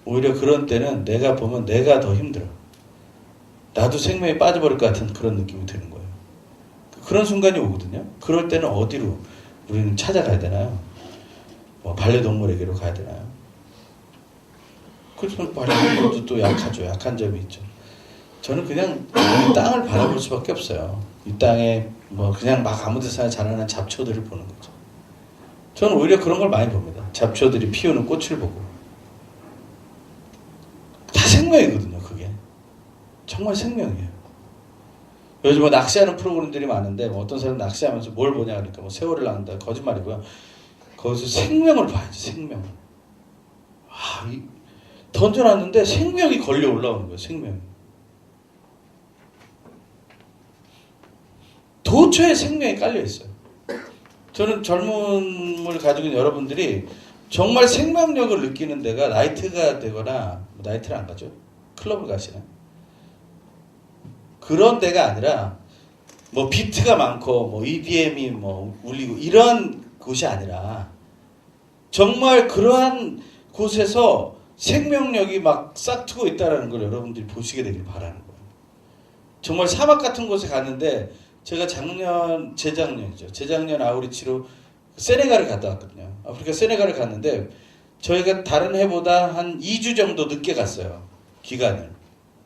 오히려 그런 때는 내가 보면 내가 더 힘들어. 나도 생명에 빠져버릴 것 같은 그런 느낌이 드는 거예요. 그런 순간이 오거든요. 그럴 때는 어디로 우리는 찾아가야 되나요? 반려동물에게로 가야 되나요? 그렇지만 반려동물도 또 약하죠. 약한 점이 있죠. 저는 그냥 이 땅을 바라볼 수밖에 없어요. 이 땅에 그냥 막 아무 데서나 자라는 잡초들을 보는 거죠. 저는 오히려 그런 걸 많이 봅니다. 잡초들이 피우는 꽃을 보고. 다 생명이거든요, 그게. 정말 생명이에요. 요즘 낚시하는 프로그램들이 많은데 어떤 사람은 낚시하면서 뭘 보냐 그러니까 새우를 낚는다. 거짓말이고요. 거기서 생명을 봐야지, 생명을. 던져놨는데 생명이 걸려 올라오는 거예요, 생명이. 도처에 생명이 깔려 있어요. 저는 젊음을 가지고 있는 여러분들이 정말 생명력을 느끼는 데가 나이트가 되거나, 나이트를 안 가죠. 클럽을 가시나요? 그런 데가 아니라 비트가 많고 EDM이 울리고 이런 곳이 아니라 정말 그러한 곳에서 생명력이 막 싹트고 있다는 걸 여러분들이 보시게 되길 바라는 거예요. 정말 사막 같은 곳에 갔는데 제가 재작년 아우리치로 세네갈을 갔다 왔거든요. 아프리카 세네갈을 갔는데 저희가 다른 해보다 한 2주 정도 늦게 갔어요. 기간을.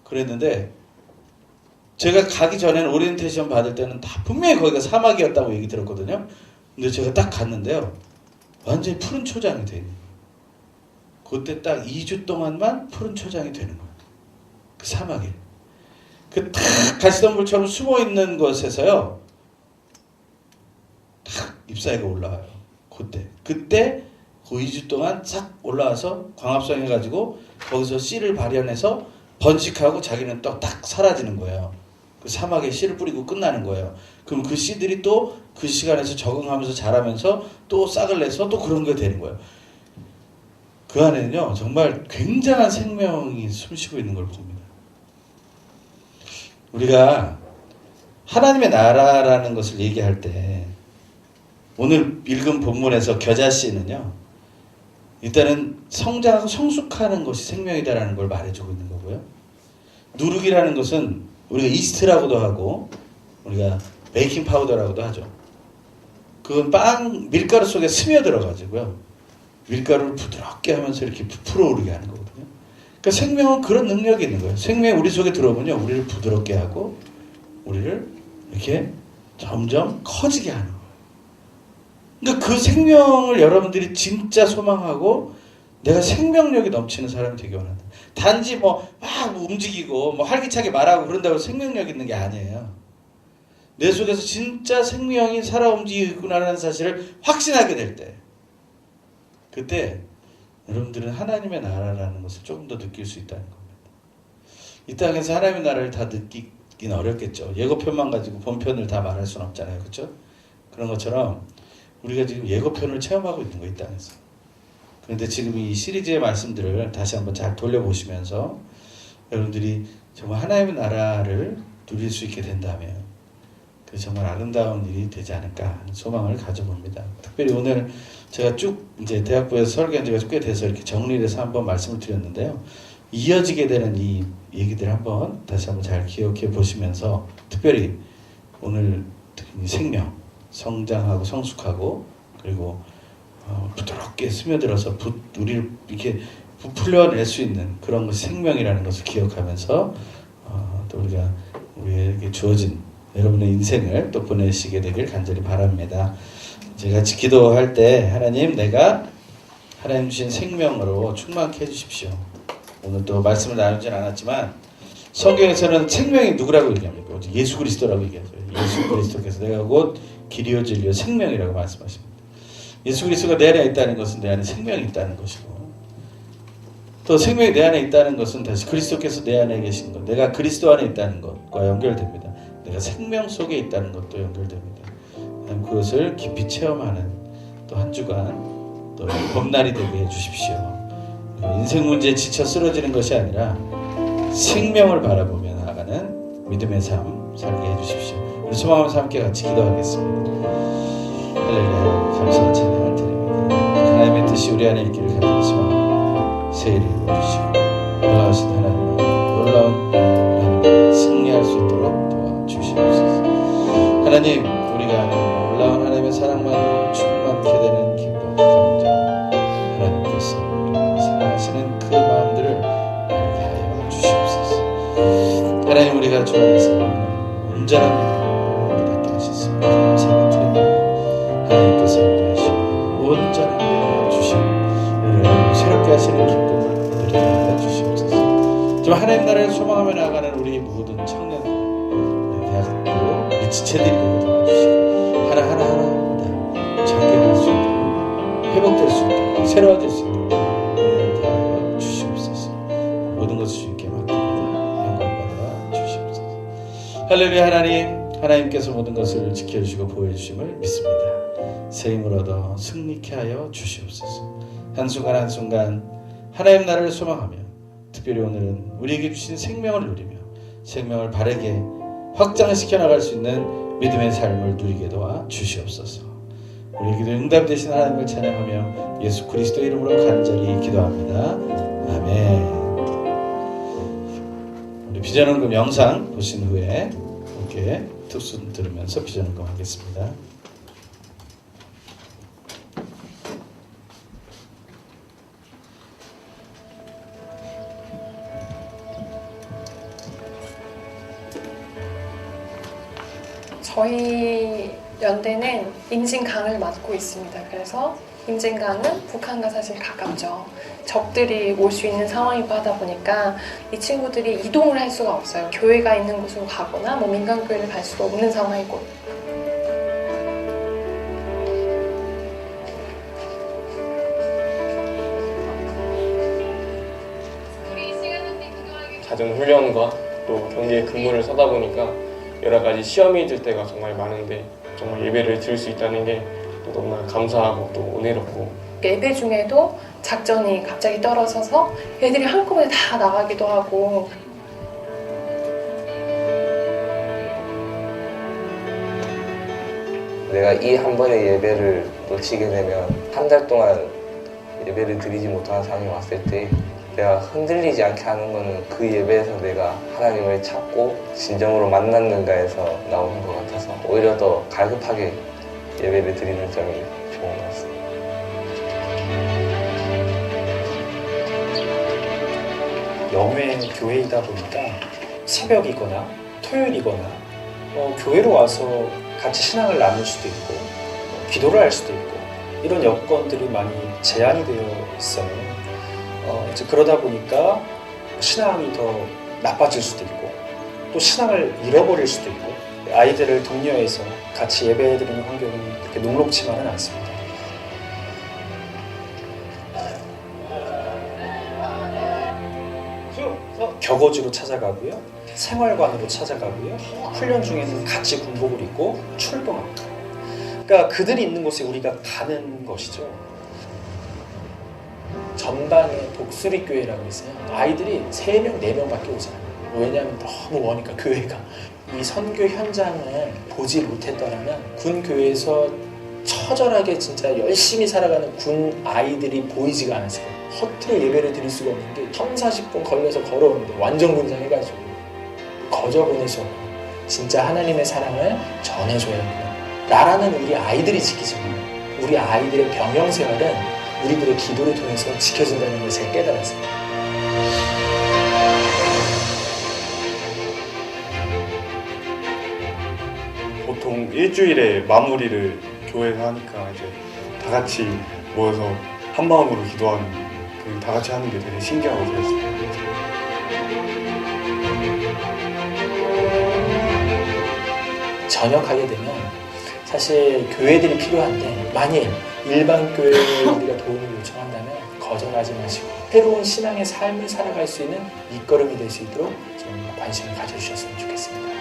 그랬는데 제가 가기 전에는 오리엔테이션 받을 때는 다 분명히 거기가 사막이었다고 얘기 들었거든요. 근데 제가 딱 갔는데요, 완전히 푸른 초장이 돼 있는 거예요. 그때 딱 2주 동안만 푸른 초장이 되는 거예요. 그 사막에. 그 탁 가시덤불처럼 숨어있는 곳에서요, 탁 잎사귀가 올라와요. 그때 그 2주 동안 싹 올라와서 광합성 해가지고 거기서 씨를 발현해서 번식하고 자기는 또 딱 사라지는 거예요. 그 사막에 씨를 뿌리고 끝나는 거예요. 그럼 그 씨들이 또 그 시간에서 적응하면서 자라면서 또 싹을 내서 또 그런 게 되는 거예요. 그 안에는요 정말 굉장한 생명이 숨쉬고 있는 걸 봅니다. 우리가 하나님의 나라라는 것을 얘기할 때 오늘 읽은 본문에서 겨자씨는요 일단은 성장하고 성숙하는 것이 생명이다라는 걸 말해주고 있는 거고요. 누룩이라는 것은 우리가 이스트라고도 하고 우리가 베이킹 파우더라고도 하죠. 그건 밀가루 속에 스며들어가지고요 밀가루를 부드럽게 하면서 이렇게 부풀어 오르게 하는 거거든요. 그러니까 생명은 그런 능력이 있는 거예요. 생명이 우리 속에 들어오면요 우리를 부드럽게 하고 우리를 이렇게 점점 커지게 하는 거예요. 그러니까 그 생명을 여러분들이 진짜 소망하고 내가 생명력이 넘치는 사람이 되기 원한다. 단지 막 움직이고 활기차게 말하고 그런다고 생명력 있는 게 아니에요. 내 속에서 진짜 생명이 살아 움직이고 있구나라는 사실을 확신하게 될 때 그때 여러분들은 하나님의 나라라는 것을 조금 더 느낄 수 있다는 겁니다. 이 땅에서 하나님의 나라를 다 느끼긴 어렵겠죠. 예고편만 가지고 본편을 다 말할 수는 없잖아요. 그렇죠? 그런 것처럼 우리가 지금 예고편을 체험하고 있는 거예요. 이 땅에서. 그런데 지금 이 시리즈의 말씀들을 다시 한번 잘 돌려보시면서 여러분들이 정말 하나님의 나라를 누릴 수 있게 된다면 그 정말 아름다운 일이 되지 않을까 하는 소망을 가져봅니다. 특별히 오늘 제가 쭉 이제 대학부에서 설교한 지가 꽤 돼서 이렇게 정리를 해서 한번 말씀을 드렸는데요. 이어지게 되는 이 얘기들 한번 다시 한번 잘 기억해 보시면서 특별히 오늘 생명, 성장하고 성숙하고 그리고 부드럽게 스며들어서 우리를 이렇게 부풀려낼 수 있는 그런 것이 생명이라는 것을 기억하면서 또 우리가 우리에게 주어진 여러분의 인생을 또 보내시게 되길 간절히 바랍니다. 제가 기도할 때 하나님 내가 하나님 주신 생명으로 충만케 해주십시오. 오늘 또 말씀을 나누진 않았지만 성경에서는 생명이 누구라고 얘기합니까? 예수 그리스도라고 얘기하죠. 예수 그리스도께서 내가 곧 길이요 진리요 생명이라고 말씀하십니다. 예수 그리스도가 내 안에 있다는 것은 내 안에 생명이 있다는 것이고 또 생명이 내 안에 있다는 것은 다시 그리스도께서 내 안에 계신 것, 내가 그리스도 안에 있다는 것과 연결됩니다. 내가 생명 속에 있다는 것도 연결됩니다. 그것을 깊이 체험하는 또 한 주간 또 봄날이 되게 해주십시오. 인생 문제에 지쳐 쓰러지는 것이 아니라 생명을 바라보며 나아가는 믿음의 삶 살게 해주십시오. 우리 소망하면서 함께 같이 기도하겠습니다. 할렐루야. 감사와 찬양을 드립니다. 하나님의 뜻이 우리 안에 있기를 간절히 소망합니다. 새 일을 이루어주시고 놀라우신 하나님의 놀라운 하나님을 승리할 수 있도록 도와주시옵소서. 하나님 우리가 놀라운 하나님의 사랑만으로 충만케 되는 기쁨, 감정 하나님께서 우리를 사랑하시는 그 마음들을 알게 하여 주시옵소서. 하나님 우리가 주 안에서 온전한 믿음을 갖게 하셨습니다. 감사를 드립니다. 하나님께서 인도하시고 온전한 믿음을 주시고 우리를 새롭게 하시는 기쁨을 누리게 하여 주시옵소서. 좀 하나님 나라를 소망하며 나아가는 우리 모든 청년들, 대학교 우리 지체들이 되게 도와주시고 하나하나 정결할 수 있도록 회복될 수 있도록 새로워질 수 있도록 은혜를 더하여 주시옵소서. 모든 것을 주님께 맡깁니다. 영광 받아 주시옵소서. 할렐루야. 하나님께서 모든 것을 지켜주시고 보호해주심을 믿습니다. 새 힘을 얻어 승리케 하여 주시옵소서. 한순간 한순간 하나님 나라를 소망하며 특별히 오늘은 우리에게 주신 생명을 누리며 생명을 바르게 확장시켜 나갈 수 있는 믿음의 삶을 누리게 도와 주시옵소서. 우리에게도 응답 되신 하나님을 찬양하며 예수 그리스도 이름으로 간절히 기도합니다. 아멘. 우리 비전원금 영상 보신 후에 함께 특수 들으면서 비전원금 하겠습니다. 저희 연대는 임진강을 맡고 있습니다. 그래서 임진강은 북한과 사실 가깝죠. 적들이 올 수 있는 상황이고 하다 보니까 이 친구들이 이동을 할 수가 없어요. 교회가 있는 곳으로 가거나 민간교회를 갈 수가 없는 상황이고. 잦은 훈련과 또 경기에 근무를 서다 보니까 여러 가지 시험이 들 때가 정말 많은데 정말 예배를 드릴 수 있다는 게 또 너무나 감사하고 또 은혜롭고 예배 중에도 작전이 갑자기 떨어져서 애들이 한꺼번에 다 나가기도 하고 내가 이 한 번의 예배를 놓치게 되면 한 달 동안 예배를 드리지 못하는 상황이 왔을 때 내가 흔들리지 않게 하는 거는 그 예배에서 내가 하나님을 찾고 진정으로 만났는가에서 나오는 것 같아서 오히려 더 갈급하게 예배를 드리는 점이 좋은 것 같습니다. 영회 교회이다 보니까 새벽이거나 토요일이거나 교회로 와서 같이 신앙을 나눌 수도 있고 기도를 할 수도 있고 이런 여건들이 많이 제한이 되어 있어요. 이제 그러다 보니까 신앙이 더 나빠질 수도 있고 또 신앙을 잃어버릴 수도 있고 아이들을 독려해서 같이 예배드리는 환경이 그렇게 녹록지만은 않습니다. 격어주로 찾아가고요, 생활관으로 찾아가고요, 훈련 중에는 같이 군복을 입고 출동합니다. 그러니까 그들이 있는 곳에 우리가 가는 것이죠. 전방에 독수리 교회라고 있어요. 아이들이 3명, 4명밖에 오지 않아요. 왜냐하면 너무 머니까 교회가. 이 선교 현장을 보지 못했더라면 군 교회에서 처절하게 진짜 열심히 살아가는 군 아이들이 보이지가 않았어요. 허투루 예배를 드릴 수가 없는 게 30-40분 걸려서 걸어오는데 완전 군장해가지고 거저 보내서 진짜 하나님의 사랑을 전해줘야 합니다. 나라는 우리 아이들이 지키지만 우리 아이들의 병영생활은 우리들의 기도를 통해서 지켜진다는 걸 제가 깨달았어요. 보통 일주일에 마무리를 교회에서 하니까 이제 다 같이 모여서 한 마음으로 기도하는 다 같이 하는 게 되게 신기하고 그랬어요. 전역하게 되면 사실 교회들이 필요한데 만일 일반 교회에 우리가 도움을 요청한다면 거절하지 마시고 새로운 신앙의 삶을 살아갈 수 있는 밑거름이 될 수 있도록 좀 관심을 가져주셨으면 좋겠습니다.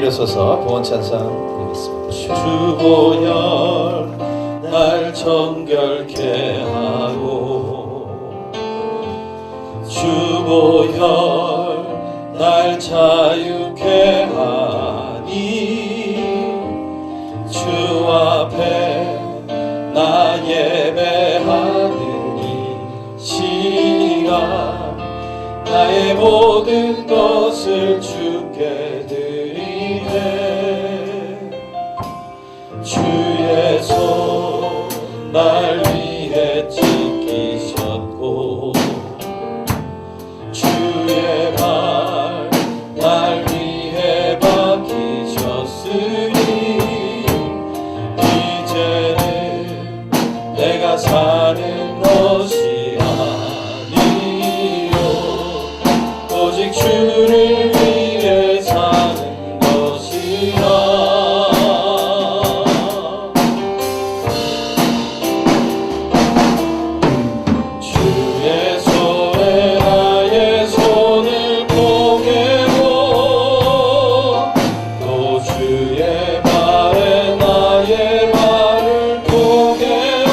일어서서 봉헌 찬송 드리겠습니다. 주보혈 날 정결케 하고 주보혈 날 자유케 하니 주 앞에 나 예배하는 이 시간 나의 모든 것을 주께 드리네. 주의 손 날 위해 지키셨고 주의 발 날 위해 박히셨으니 이제는 내가 사는 것이 아니요 오직 주를 위해 사는 것이라. 주의 손에 나의 손을 포개고 또 주의 발에 나의 발을 포개어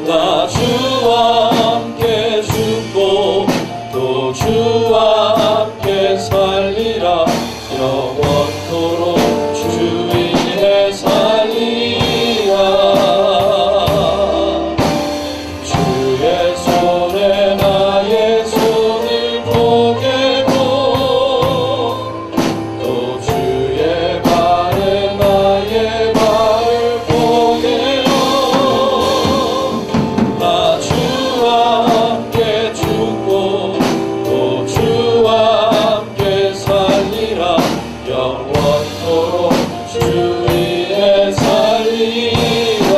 나 주와 함께 죽고 또 주와 함께 살리라. 영원토록 주 위에 살리라. 주의 손에 나의 손을 포개고 또 주의 발에 나의 발을 포개어 나 주와 함께 죽고 또 주와 함께 살리라. 영원토록 주 위에 살리라.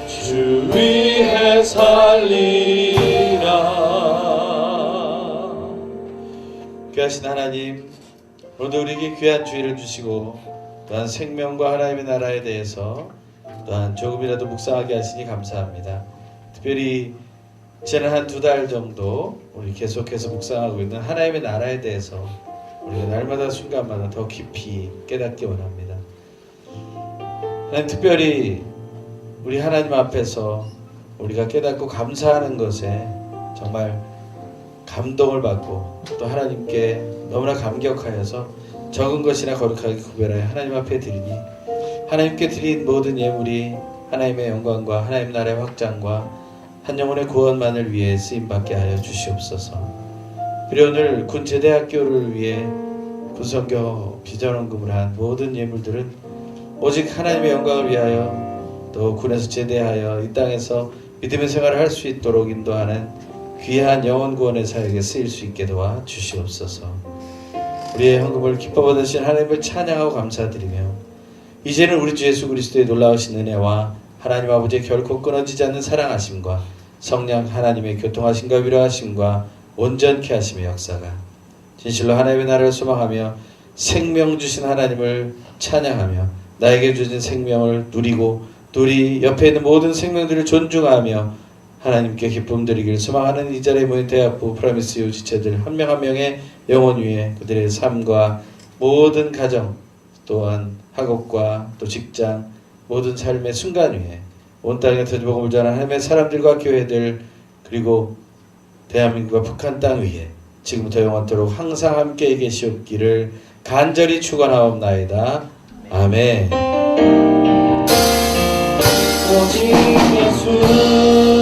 주 위에 살리라. 귀하신 하나님, 오늘도 우리에게 귀한 주의를 주시고 또한 생명과 하나님의 나라에 대해서 또한 조금이라도 묵상하게 하시니 감사합니다. 특별히 지난 한 2달 정도 우리 계속해서 묵상하고 있는 하나님의 나라에 대해서 우리가 날마다 순간마다 더 깊이 깨닫기 원합니다. 하나님, 특별히 우리 하나님 앞에서 우리가 깨닫고 감사하는 것에 정말 감동을 받고 또 하나님께 너무나 감격하여서 적은 것이나 거룩하게 구별하여 하나님 앞에 드리니 하나님께 드린 모든 예물이 하나님의 영광과 하나님 나라의 확장과 한 영혼의 구원만을 위해 쓰임받게 하여 주시옵소서. 그리고 오늘 군제대학교를 위해 군선교 비전원금을 한 모든 예물들은 오직 하나님의 영광을 위하여 또 군에서 제대하여 이 땅에서 믿음의 생활을 할 수 있도록 인도하는 귀한 영혼 구원의 사역에 쓰일 수 있게 도와 주시옵소서. 우리의 헌금을 기뻐 받으신 하나님을 찬양하고 감사드리며 이제는 우리 주 예수 그리스도의 놀라우신 은혜와 하나님 아버지의 결코 끊어지지 않는 사랑하심과 성령 하나님의 교통하심과 위로하심과 온전케 하심의 역사가 진실로 하나님의 나라를 소망하며 생명 주신 하나님을 찬양하며 나에게 주신 생명을 누리고 또 우리 옆에 있는 모든 생명들을 존중하며 하나님께 기쁨 드리길 소망하는 이 자리에 모인 대학부 프라미스 유 지체들 한 명 한 명의 영혼 위에 그들의 삶과 모든 가정 또한 학업과 또 직장 모든 삶의 순간 위에 온 땅에 터지복음을 전하는 하나님의 사람들과 교회들 그리고 대한민국과 북한 땅 위에 지금부터 영원토록 항상 함께 계시옵기를 간절히 축원하옵나이다. 아멘. 오직 예수